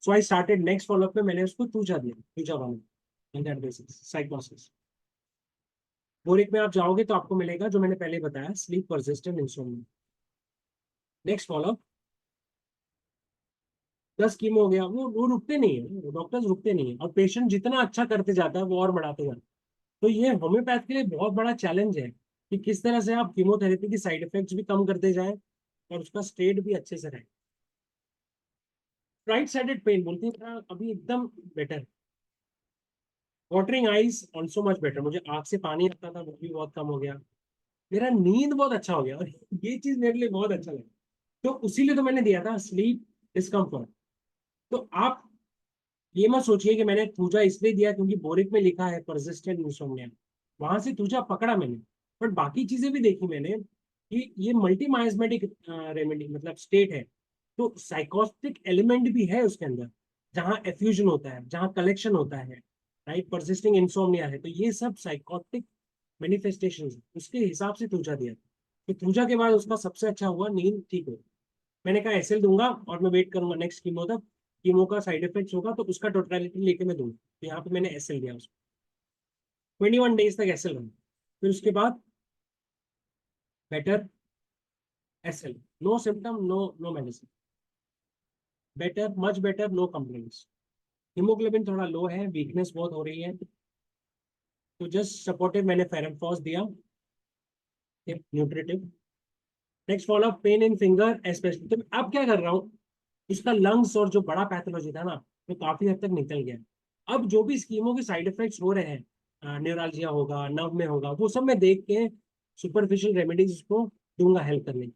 सो आई स्टार्टेड नेक्स्ट फॉलोअप में मैंने उसको तूजा दिया, तूजा वाला, ऑन दैट बेसिस साइकोसिस। बोरिक में आप जाओगे तो आपको मिलेगा जो मैंने पहले बताया, sleep persistent insomnia. Next follow up 10 chemo हो गया, वो रुकते नहीं है, डॉक्टर्स रुकते नहीं है, और पेशेंट जितना अच्छा करते जाता है वो और बढ़ाते जाता है। तो ये होम्योपैथ के लिए बहुत बड़ा चैलेंज है कि किस तरह से आप कीमोथेरेपी की साइड इफेक्ट्स भी कम करते जाएं और उसका स्टेट भी अच्छे से रहे। राइट साइडेड पेन बोलती है अभी एकदम better, watering eyes also much better, मुझे आंख से पानी आता था वो भी बहुत कम हो गया, मेरा नींद बहुत अच्छा हो गया, और ये चीज मेरे लिए बहुत अच्छा लगा। तो उसीलिए तो मैंने दिया था स्लीप डिस्कम्फर्ट। तो आप ये मत सोचिए कि मैंने तूजा इसलिए दिया क्योंकि बोरिक में लिखा है परसिस्टेंट इंसोम्निया, वहां से तूजा पकड़ा मैंने, बट बाकी चीजें भी देखी मैंने कि ये मल्टी माइजमेटिक रेमेडी मतलब स्टेट है, तो साइकोस्टिक एलिमेंट भी है उसके अंदर, जहाँ एफ्यूजन होता है, जहाँ कलेक्शन होता है, राइट, परसिस्टिंग इंसोम्निया है, तो ये सब साइकोटिक मैनिफेस्टेशन है, उसके हिसाब से तूजा दिया। तो तूजा के बाद उसका सबसे अच्छा हुआ, नींद ठीक हो। मैंने कहा एसएल दूंगा और मैं वेट करूंगा नेक्स्ट कीमो तक, कीमो का साइड इफेक्ट्स होगा तो उसका टोटलिटी लेके मैं दूंगा, तो यहाँ पे मैंने एसएल दिया उसको, 21 डेज तक एसएल रहा, फिर उसके बाद better SL, no symptom, no medicine, better, much better, no complaints. Haemoglobin थोड़ा लो है, वीकनेस बहुत हो रही है, तो जस्ट सपोर्टिव मैंने फेरमफॉस दिया, nutritive. Next follow pain in finger specially, तो अब क्या कर रहा हूँ, इसका लंग्स और जो बड़ा पैथोलॉजी था ना, वो काफी हद तक निकल गया। अब जो भी स्कीमों के साइड इफेक्ट्स हो रहे हैं, न्यूरालजिया होगा, नर्व में होगा, वो सब मैं देख के सुपरफिशियल रेमेडीज को दूंगा हेल्प करने की।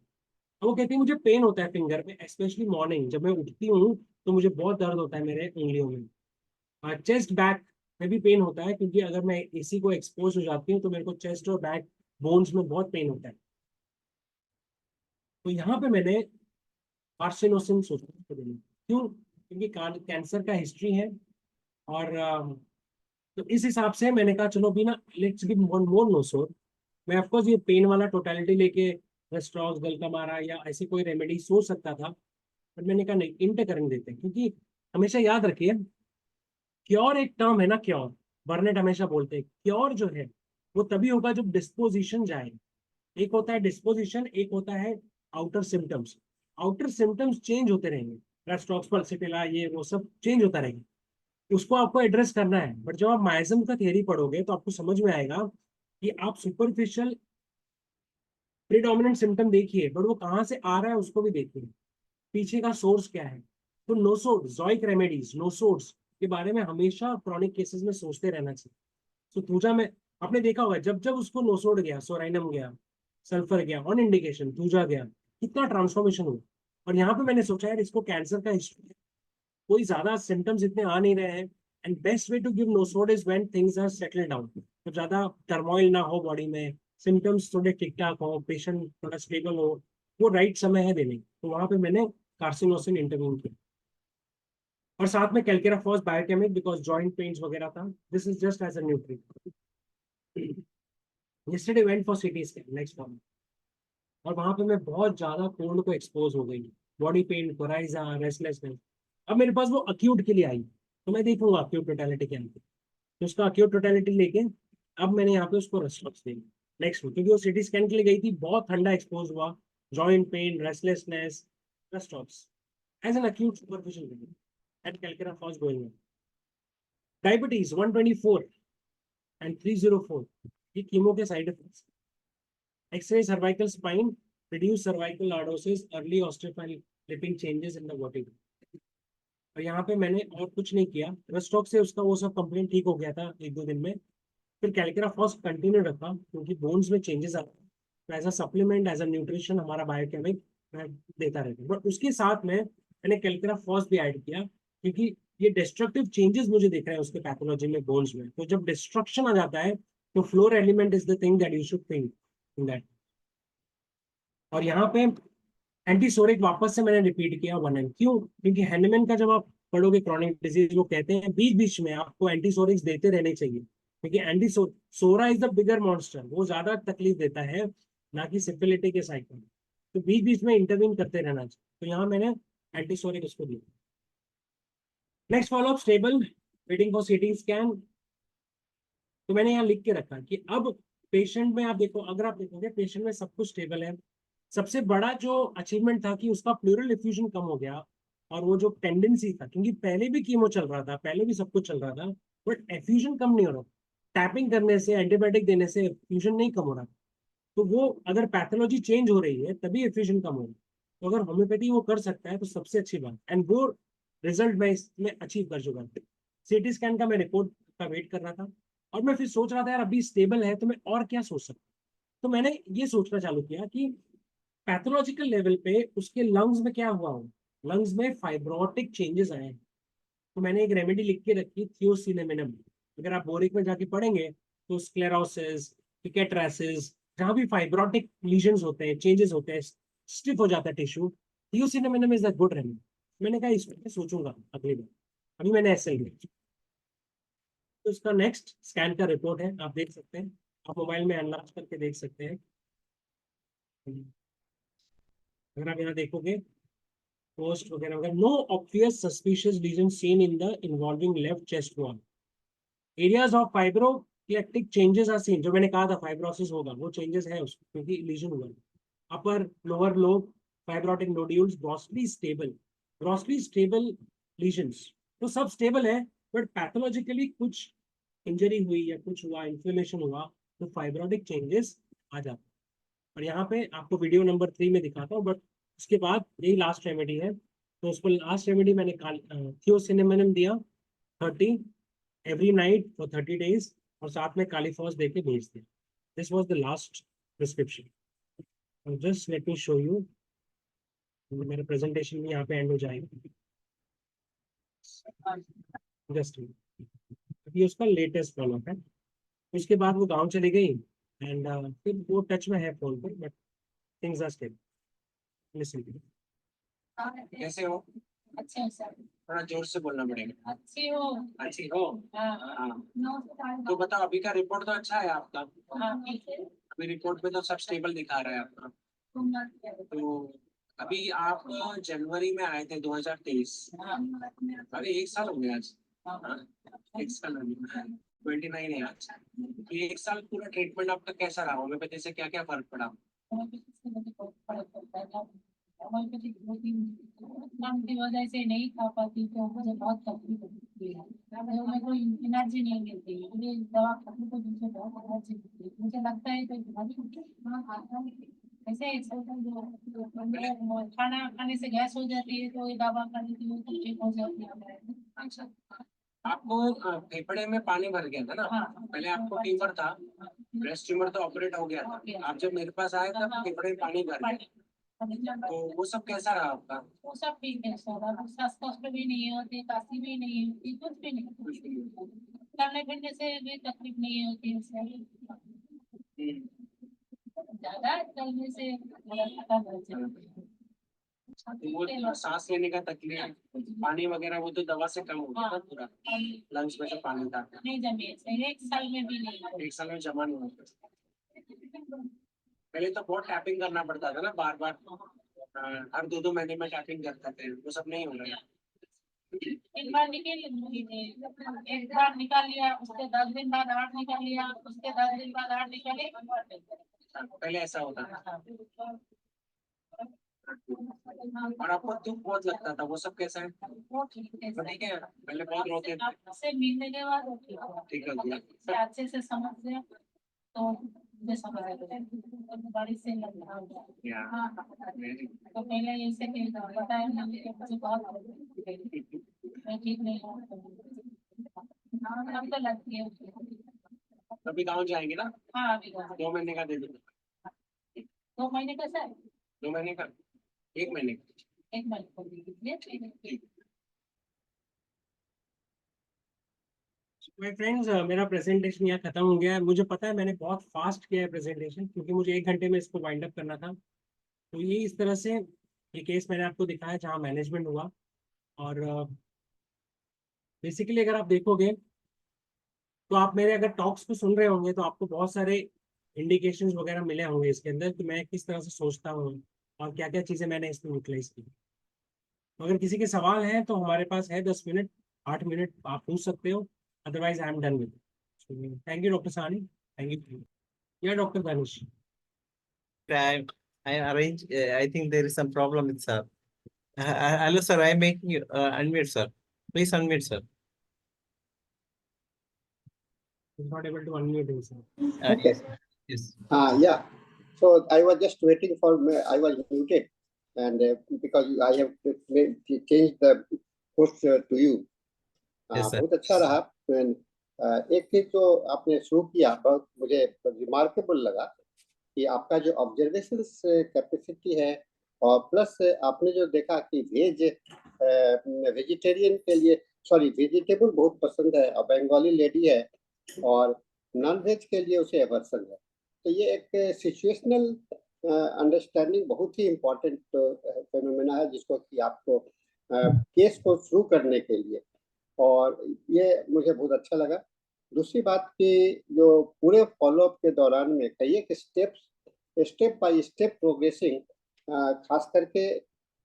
अब वो कहती है मुझे पेन होता है फिंगर में, स्पेशली मॉर्निंग जब मैं उठती हूँ तो मुझे बहुत दर्द होता है मेरे उंगलियों में। चेस्ट बैक में भी पेन होता है, क्योंकि अगर मैं एसी को एक्सपोज हो जाती हूँ तो मेरे को चेस्ट और बैक बोन्स में बहुत पेन होता है। तो यहाँ पे मैंने कार्सिनोसिन सोचा उसको देने की। क्यों? क्योंकि कैंसर का हिस्ट्री है, और तो इस हिसाब से मैंने कहा चलो भी ना, लेट्स गिव वन मोर नोसोर। मैं ऑफकोर्स ये पेन वाला टोटलिटी लेके रेस्ट्रॉक्स, गलकामारा या ऐसी कोई रेमेडी सोच सकता था, पर मैंने कहा नहीं, इंटरकरेंट देते हैं, क्योंकि हमेशा याद रखिए क्योर एक टर्म है ना, क्योर, बर्नेट हमेशा बोलते हैं क्योर जो है वो तभी होगा जब डिस्पोजिशन जाए। एक होता है डिस्पोजिशन, एक होता है outer symptoms. Outer symptoms change होते रहेंगे, रेस्ट्रॉक्स, पल्सिटिला, ये वो सब चेंज होता रहेगा, उसको आपको एड्रेस करना है। बट जब आप माइजम का थियरी पढ़ोगे तो आपको समझ में आएगा कि आप सुपरफिशियल प्रीडोमिनेंट सिम्टम देखिए, बट वो कहाँ से आ रहा है उसको भी देखिए, पीछे का सोर्स क्या है। तो नोसोड जॉइक रेमेडीज, नोसोड्स के बारे में हमेशा क्रॉनिक केसेस में सोचते रहना चाहिए। तो पूजा में आपने देखा होगा जब जब उसको नोसोड गया, सोराइनम गया, सल्फर गया, ऑन इंडिकेशन पूजा गया, कितना ट्रांसफॉर्मेशन हुआ। और यहाँ पे मैंने सोचा यार इसको कैंसर का हिस्ट्री, कोई ज्यादा सिम्टम्स इतने आ नहीं रहे हैं, and best way to give nosode is when things are settle down, तो ज्यादा टर्मोइल ना हो बॉडी में, सिम्टम्स थोड़े ठीक ठाक हो, पेशेंट थोड़ा स्टेबल हो, वो राइट समय है देने की। तो वहां पे मैंने कार्सिनोसिन इंटरव्यू किया, और साथ में calcarea phos biochemic, because joint pains वगैरह था, this is just as a nutri. yesterday went for CT scan next form, और वहां पे मैं बहुत ज्यादा कोल्ड को एक्सपोज हो गई, बॉडी पेन, कोराइजा, रेस्टलेसनेस। अब मेरे पास वो अक्यूट के लिए आई, तो मैं देखूंगा अक्यूट टोटलिटी के अंदर, तो उसका अक्यूट टोटलिटी लेके अब मैंने यहाँ पे उसको रेस्टॉक्स दे नेक्स्ट, क्योंकि वो सिटी स्कैन के लिए गई थी, बहुत ठंडा एक्सपोज हुआ, joint pain, restlessness, rhus tox as an acute superficial at calcarea phos going on. Diabetes 124 and 304, ये कीमो के side effects. X-ray cervical spine, reduce cervical lordosis, early osteophytic changes in the vertebra. और यहाँ पे मैंने और कुछ नहीं किया, रेस्टॉक से उसका वो सब कंप्लेंट ठीक हो गया था 1-2 दिन में। फिर कैलकेरा फर्स्ट कंटिन्यू रखा क्योंकि बोन्स में चेंजेस आते हैं, तो as a supplement as a nutrition हमारा बायोकेमिक मैं देता रहता हूँ। बट उसके साथ में मैंने कैलकेरा फर्स्ट भी ऐड किया क्योंकि ये डिस्ट्रक्टिव चेंजेस मुझे दिख रहे हैं उसके पैथोलॉजी में बोन्स में। तो जब डिस्ट्रक्शन आ जाता है तो floor element is the thing that you should think in that. और यहाँ पे एंटीसोरिक वापस से मैंने रिपीट किया 1 क्यों, क्योंकि हैंडमैन का जब आप पढ़ोगे क्रॉनिक डिजीज वो कहते हैं बीच बीच में आपको एंटीसोरिक्स देते रहने चाहिए क्योंकि सोरा इज द बिगर मॉन्स्टर, वो ज्यादा तकलीफ देता है ना कि सिपिलिटी के साइकिल। तो बीच बीच में इंटरवीन करते रहना चाहिए, तो यहाँ मैंने एंटीसोरिक उसको दिया। Next follow up stable, waiting for CT scan. तो मैंने यहाँ लिख के रखा कि अब पेशेंट में आप देखो, अगर आप देखोगे पेशेंट में सब कुछ स्टेबल है। सबसे बड़ा जो अचीवमेंट था कि उसका प्लूरल इफ्यूजन कम हो गया, और वो जो टेंडेंसी था, क्योंकि पहले भी कीमो चल रहा था, पहले भी सब कुछ चल रहा था, बट एफ्यूजन कम नहीं हो रहा। टैपिंग करने से, एंटीबायोटिक देने से एफ्यूजन नहीं कम हो रहा। तो वो अगर पैथोलॉजी चेंज हो रही है तभी एफ्यूजन कम हो रहा है। तो अगर होम्योपैथी वो कर सकता है तो सबसे अच्छी बात, एंड वो रिजल्ट मैं इसमें अचीव कर चुका हूँ। सीटी स्कैन का मैं रिपोर्ट का वेट कर रहा था, और मैं फिर सोच रहा था यार अभी स्टेबल है तो मैं और क्या सोच सकता हूँ। तो मैंने ये सोचना चालू किया कि पैथोलॉजिकल लेवल पे उसके लंग्स में क्या हुआ हो, लंग्स में फाइब्रोटिक चेंजेस आए हैं। तो मैंने एक रेमेडी लिख के रखी, थियोसिनेमेनम। अगर आप बोरिक में जाके पढ़ेंगे तो स्क्लेरोसिस, पिकेट्रासिस, जहां भी फाइब्रोटिक लीजन्स होते हैं, चेंजेस होते हैं, स्टिफ हो जाता है tissue, thiosinaminum is a good remedy. मैंने कहा इसमें सोचूंगा अगली बार, अभी मैंने ऐसे ही लिखा। तो इसका नेक्स्ट स्कैन का रिपोर्ट है, आप देख सकते हैं, आप मोबाइल में एनलार्ज करके देख सकते हैं। अगर आप यहाँ देखोगे पोस्ट वगैरह वगैरह, no obvious suspicious lesion seen in the involving left chest wall. Areas of fibrocystic changes are seen, जो मैंने कहा था फाइब्रोसिस होगा, वो चेंजेस है उसको क्योंकि लीजन हुआ। Upper lower lobe fibrotic nodules, grossly stable lesions. तो सब स्टेबल है, बट पैथोलॉजिकली कुछ इंजरी हुई या कुछ हुआ, इन्फ्लेमेशन हुआ, तो फाइब्रोटिक चेंजेस आ जाते हैं। और यहाँ पे आपको वीडियो नंबर 3 में दिखाता हूँ, बट उसके बाद यही लास्ट रेमेडी है। तो उसको लास्ट रेमेडी मैंने थियोसिनेमेनम दिया 30 एवरी नाइट फॉर 30 days, और साथ में कालीफॉस दे के भेज दिया। This was the last prescription. Just let me show you, मेरा प्रेजेंटेशन भी यहाँ पे एंड हो जाएगा। जस्ट ये उसका लेटेस्ट फॉलोअप है। उसके बाद वो गांव चली गई, एंड फिर वो टच में है फोन पर, but things are stable. Listen to. कैसे हो? अच्छे हैं सर। थोड़ा जोर से बोलना पड़ेगा। अच्छी हो। अच्छी हो? हाँ। हाँ। तो बताओ, अभी का रिपोर्ट तो अच्छा है आपका। हाँ, ठीक है। अभी रिपोर्ट में तो सब स्टेबल दिखा रहा है आपका। तो अभी आप जनवरी में आए थे 2023। अरे 1 साल हो गया आज। हाँ, 1 साल हो गया, 29 है आज। तो ये 1 साल पूरा ट्रीटमेंट आपका कैसा रहा? होम्योपैथी से क्या क्या फर्क पड़ा? काम की वजह से नहीं खा पाती तो मुझे बहुत तकलीफ होती है। मेरे को एनर्जी नहीं मिलती, मुझे दवा खाने को मुझे बहुत एनर्जी मिलती है। मुझे लगता है ऐसे खाना खाने से गैस हो जाती है तो ये दवा खाने की वो तो ठीक हो जाती है। अच्छा, आपको फेफड़े में पानी भर गया था ना? हाँ। पहले आपको फीवर था, ब्रेस्ट ट्यूमर तो ऑपरेट हो गया था। आप जब मेरे पास आए तब फेफड़े में पानी भर गया। तो वो सब कैसा रहा आपका? वो सब ठीक है सर, अब सांस कष्ट भी नहीं होती, काशी भी नहीं होती, कुछ भी नहीं। चलने फिरने से भी तकलीफ नहीं होती है सर। ज्यादा चलने से थोड़ा थका रहता है। वो सांस लेने का तकलीफ, पानी वगैरह वो तो दवा से कम हो गया ना पूरा? लंग्स में जो पानी था नहीं जमे सर, 1 साल में भी नहीं। 1 साल में जमा नहीं हुआ। पहले तो बहुत टैपिंग करना पड़ता था ना, बार बार हर 2-2 महीने में टैपिंग करते थे, वो सब नहीं हो रहा है। एक बार एक बार निकाल लिया, उसके 10 दिन बाद 8 निकाल लिया, उसके 10 दिन बाद 8 निकाले। पहले ऐसा होता था। और आपको दुख बहुत लगता था, वो सब कैसा है? वो ठीक है सर। ठीक है, पहले बहुत रोते थे। आपसे मिलने के बाद वो ठीक है। ठीक हो गया। अच्छे से समझ गया तो मुझे समझ आ गया तो बारिश से लग रहा है। या हाँ तो पहले ऐसे बताया ना कि मुझे बहुत मैं ठीक नहीं हूँ। हाँ अब तो लगती है। अभी गाँव जाएंगे ना? हाँ अभी 2 महीने का दे दो। 2 महीने का सर 2 महीने का, 1 महीने का। 1 महीने को दीजिए। माय फ्रेंड्स, मेरा प्रेजेंटेशन यहाँ खत्म हो गया है। मुझे पता है मैंने बहुत फास्ट किया है प्रेजेंटेशन, क्योंकि मुझे 1 घंटे में इसको वाइंड अप करना था। तो ये इस तरह से ये केस मैंने आपको दिखाया जहाँ मैनेजमेंट हुआ। और बेसिकली अगर आप देखोगे तो आप मेरे अगर टॉक्स को सुन रहे होंगे तो आपको बहुत सारे इंडिकेशंस वगैरह मिले होंगे इसके अंदर कि मैं किस तरह से सोचता हूँ और क्या क्या चीज़ें मैंने इसमें यूटिलाइज की। अगर किसी के सवाल हैं तो हमारे पास है 10 मिनट, 8 मिनट आप पूछ सकते हो। Otherwise I am done with. Thank you doctor सानी, थैंक यू। या doctor Dhanush. I I arrange. I think there is some problem with sir. Hello, sir. I am making you unmute, sir. Please unmute, sir. He's not able to unmute himself. Okay. Yes. Yeah. So I was just waiting for, I was muted, and because I have changed the post to you. Yes, sir. बहुत अच्छा रहा। एक चीज जो आपने शुरू किया बहुत मुझे रिमार्केबल लगा कि आपका जो ऑब्जर्वेशन कैपेसिटी है, और प्लस आपने जो देखा कि वेजिटेरियन के लिए, सॉरी वेजिटेबल बहुत पसंद है और बंगाली लेडी है, और नॉन वेज के लिए उसे एवर्सन है। तो ये एक सिचुएशनल अंडरस्टैंडिंग बहुत ही इम्पोर्टेंट फेनोमेना है, जिसको कि आपको केस को शुरू करने के लिए, और ये मुझे बहुत अच्छा लगा। दूसरी बात कि जो पूरे फॉलोअप के दौरान में कई एक स्टेप बाय स्टेप प्रोग्रेसिंग, खास करके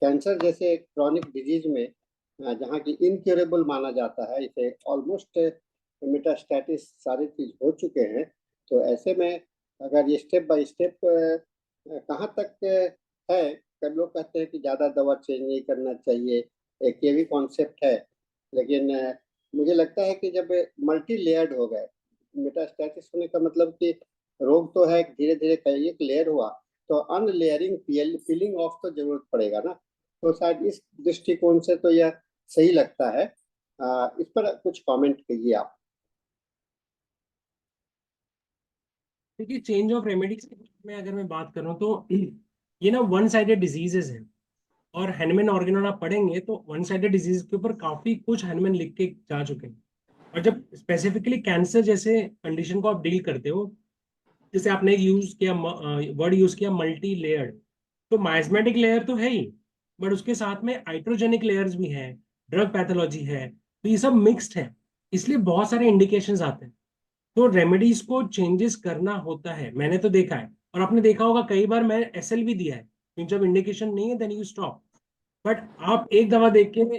कैंसर जैसे क्रॉनिक डिजीज में जहाँ की इनक्योरेबल माना जाता है, इसे ऑलमोस्ट मेटास्टैटिस सारे चीज हो चुके हैं। तो ऐसे में अगर ये स्टेप बाय स्टेप कहाँ तक है, कई लोग कहते हैं कि ज़्यादा दवा चेंज नहीं करना चाहिए, एक ये भी कॉन्सेप्ट है। लेकिन मुझे लगता है कि जब मल्टी लेयर्ड हो गए, मेटास्टैटिस होने का मतलब कि रोग तो है, धीरे धीरे कई एक लेयर हुआ, तो अनलेयरिंग पीलिंग ऑफ तो जरूरत पड़ेगा ना। तो शायद इस दृष्टिकोण से तो यह सही लगता है। इस पर कुछ कमेंट कीजिए आप। देखिए, चेंज ऑफ रेमेडीज में अगर मैं बात करूं तो ये ना वन साइडेड डिजीजेस हैं, और हैनमैन ऑर्गेनोन आप पढ़ेंगे तो वन साइडेड डिजीज के ऊपर काफी कुछ हैनमैन लिख के जा चुके हैं। और जब स्पेसिफिकली कैंसर जैसे कंडीशन को आप डील करते हो, जैसे आपने यूज किया वर्ड यूज किया मल्टी लेयर्ड, तो माइजमेटिक लेयर तो है ही, बट उसके साथ में हाइड्रोजेनिक लेयर्स भी हैं, ड्रग पैथोलॉजी है, तो ये सब मिक्स्ड है, इसलिए बहुत सारे इंडिकेशंस आते हैं। तो रेमेडीज को चेंजेस करना होता है, मैंने तो देखा है। और आपने देखा होगा कई बार मैं एसएल भी दिया है, जब इंडिकेशन नहीं है देन यू स्टॉप। बट आप एक दवा देख के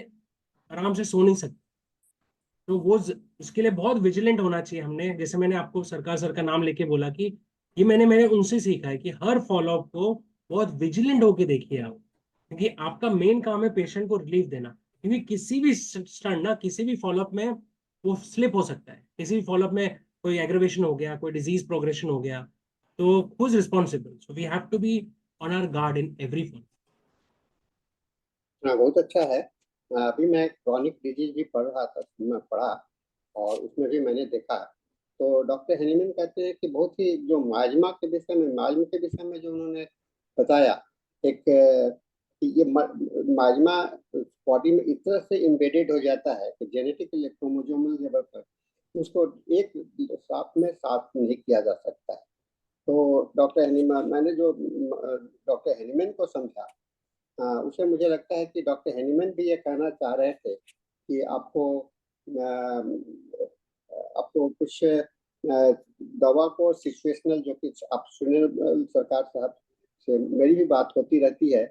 आराम से सो नहीं सकते, तो वो उसके लिए बहुत विजिलेंट होना चाहिए। हमने, जैसे मैंने आपको सरकार सर का नाम लेके बोला कि ये मैंने उनसे सीखा है कि हर फॉलोअप को बहुत विजिलेंट होके देखिए आप, क्योंकि आपका मेन काम है पेशेंट को रिलीफ देना। क्योंकि किसी भी स्टंट ना, किसी भी फॉलोअप में वो स्लिप हो सकता है, किसी भी फॉलोअप में कोई एग्रेवेशन हो गया, कोई डिजीज प्रोग्रेशन हो गया, तो who is responsible? So we have to be on our guard in every follow up. बहुत अच्छा है। अभी मैं क्रॉनिक डिजीज भी पढ़ रहा था, मैं पढ़ा, और उसमें भी मैंने देखा। तो डॉक्टर हेनीमैन कहते हैं कि बहुत ही जो माजमा के विषय में जो उन्होंने बताया, एक ये माजमा बॉडी में इस तरह से इम्बेडेड हो जाता है कि जेनेटिकली क्रोमोसोमल लेवल पर उसको एक साथ में साफ नहीं किया जा सकता है। तो डॉक्टर हेनीमैन, मैंने जो डॉक्टर हेनीमैन को समझा, उसे मुझे लगता है कि डॉक्टर हेनीमैन भी ये कहना चाह रहे थे कि आपको कुछ दवा को सिचुएशनल, जो कि आप सुने सरकार साहब से मेरी भी बात होती रहती है,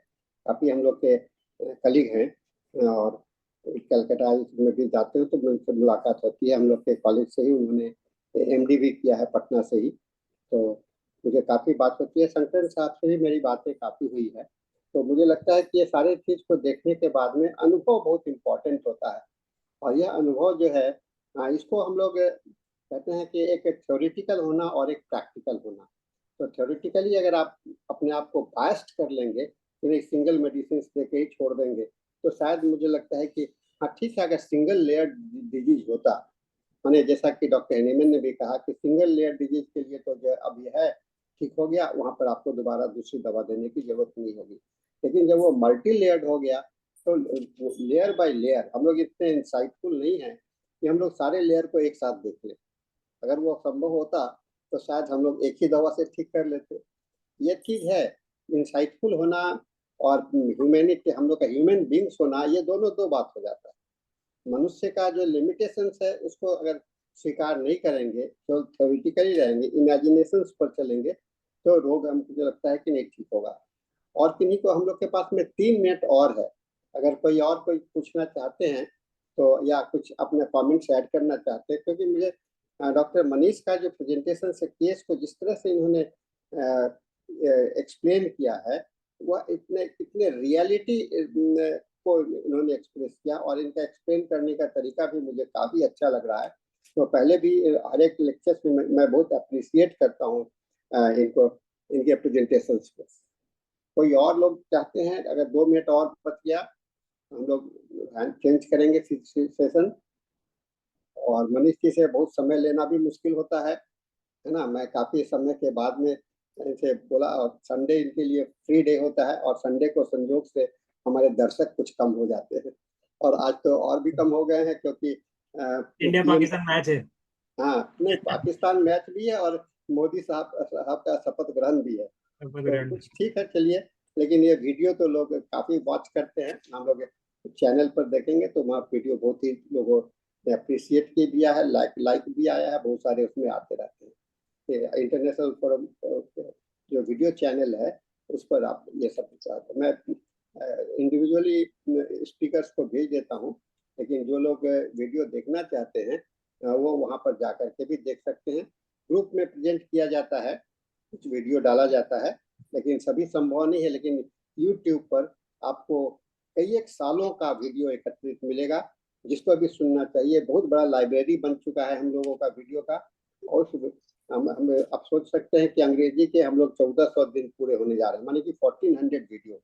काफ़ी हम लोग के कलीग हैं, और कलकत्ता में भी जाते हो तो उनसे मुलाकात होती है। हम लोग के कॉलेज से ही उन्होंने एमडी भी किया है, पटना से ही, तो मुझे काफ़ी बात होती है। शंकर साहब से भी मेरी बातें काफ़ी हुई है। तो मुझे लगता है कि ये सारे चीज़ को देखने के बाद में अनुभव बहुत इम्पोर्टेंट होता है, और यह अनुभव जो है इसको हम लोग कहते हैं कि एक थ्योरेटिकल होना और एक प्रैक्टिकल होना। तो थ्योरेटिकली अगर आप अपने आप को बायस्ड कर लेंगे, फिर एक सिंगल मेडिसिन देके ही छोड़ देंगे, तो शायद मुझे लगता है कि हाँ ठीक है, अगर सिंगल लेयर डिजीज होता, मैंने जैसा कि डॉक्टर हेनीमैन ने भी कहा कि सिंगल लेयर डिजीज के लिए तो जो अब यह है ठीक हो गया, वहां पर आपको दोबारा दूसरी दवा देने की जरूरत नहीं होगी। लेकिन जब वो मल्टी लेयर्ड हो गया तो लेयर बाय लेयर हम लोग इतने इंसाइटफुल नहीं है कि हम लोग सारे लेयर को एक साथ देख लें। अगर वो संभव होता तो शायद हम लोग एक ही दवा से ठीक कर लेते। ये चीज है, इंसाइटफुल होना और ह्यूमैनिटी, हम लोग का ह्यूमन बींग्स होना, ये दोनों दो बात हो जाता है। मनुष्य का जो लिमिटेशंस है उसको अगर स्वीकार नहीं करेंगे, तो थ्योरेटिकली रहेंगे, इमेजिनेशंस पर चलेंगे, तो रोग हमको लगता है कि नहीं ठीक होगा। और किन्हीं को हम लोग के पास में 3 मिनट और है, अगर कोई और कोई पूछना चाहते हैं तो, या कुछ अपने कमेंट्स ऐड करना चाहते हैं, क्योंकि मुझे डॉक्टर मनीष का जो प्रेजेंटेशन से केस को जिस तरह से इन्होंने एक्सप्लेन किया है, वह इतने रियलिटी को इन्होंने एक्सप्रेस किया, और इनका एक्सप्लेन करने का तरीका भी मुझे काफ़ी अच्छा लग रहा है। तो पहले भी हर एक लेक्चर्स में मैं बहुत अप्रिशिएट करता हूँ इनको, इनके प्रेजेंटेशंस को। कोई और लोग चाहते हैं, अगर 2 मिनट और बच गया, हम लोग चेंज करेंगे सेशन। और मनीष जी से बहुत समय लेना भी मुश्किल होता है ना। मैं काफ़ी समय के बाद में इनसे बोला, और संडे इनके लिए फ्री डे होता है, और संडे को संयोग से हमारे दर्शक कुछ कम हो जाते हैं, और आज तो और भी कम हो गए हैं, क्योंकि इंडिया पाकिस्तान मैच है। हाँ, नहीं, पाकिस्तान मैच भी है और मोदी साहब का शपथ ग्रहण भी है, तो कुछ ठीक है, चलिए। लेकिन ये वीडियो तो लोग काफ़ी वॉच करते हैं, हम लोग चैनल पर देखेंगे तो वहाँ वीडियो बहुत ही लोगों ने अप्रिशिएट किया है, लाइक भी आया है, बहुत सारे उसमें आते रहते हैं। इंटरनेशनल फोरम जो वीडियो चैनल है उस पर आप ये सब चाहते, मैं इंडिविजुअली स्पीकर्स को भेज देता हूँ, लेकिन जो लोग वीडियो देखना चाहते हैं वो वहाँ पर जा कर के भी देख सकते हैं। ग्रुप में प्रेजेंट किया जाता है, कुछ वीडियो डाला जाता है, लेकिन सभी संभव नहीं है। लेकिन यूट्यूब पर आपको कई एक सालों का वीडियो एकत्रित मिलेगा, जिसको अभी सुनना चाहिए। बहुत बड़ा लाइब्रेरी बन चुका है हम लोगों का वीडियो का, और हम आप सोच सकते हैं कि अंग्रेजी के हम लोग 1400 दिन पूरे होने जा रहे हैं, माने कि 1400 वीडियो,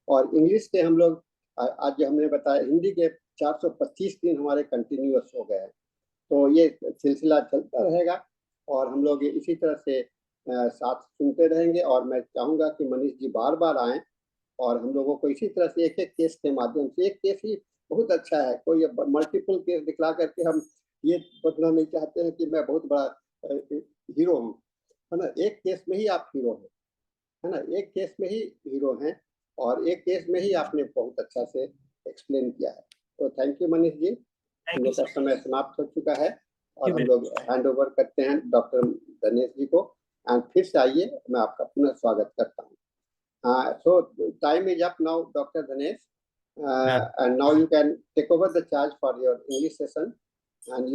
और इंग्लिश के हम लोग आज जो हमने बताया, हिंदी के 425 दिन हमारे कंटिन्यूअस हो गए हैं। तो ये सिलसिला चलता रहेगा, और हम लोग इसी तरह से साथ सुनते रहेंगे। और मैं चाहूँगा कि मनीष जी बार बार आएँ, और हम लोगों को इसी तरह से एक एक केस के माध्यम से, एक केस ही बहुत अच्छा है, कोई मल्टीपल केस दिखला करके हम ये बताना नहीं चाहते हैं कि मैं बहुत बड़ा हीरो हूँ, है ना। एक केस में ही आप हीरो हैं, है ना, एक केस में ही हीरो हैं, और एक केस में ही आपने बहुत अच्छा से एक्सप्लेन किया है। तो थैंक यू मनीष जी, हम लोग का समय समाप्त हो चुका है, और हम लोग हैंड ओवर करते हैं डॉक्टर धनेश जी को। एंड फिर से आइए, मैं आपका पुनः स्वागत करता हूँ। So time is up now, Dr. Dhanesh, and now you can take over the charge for your English session, and you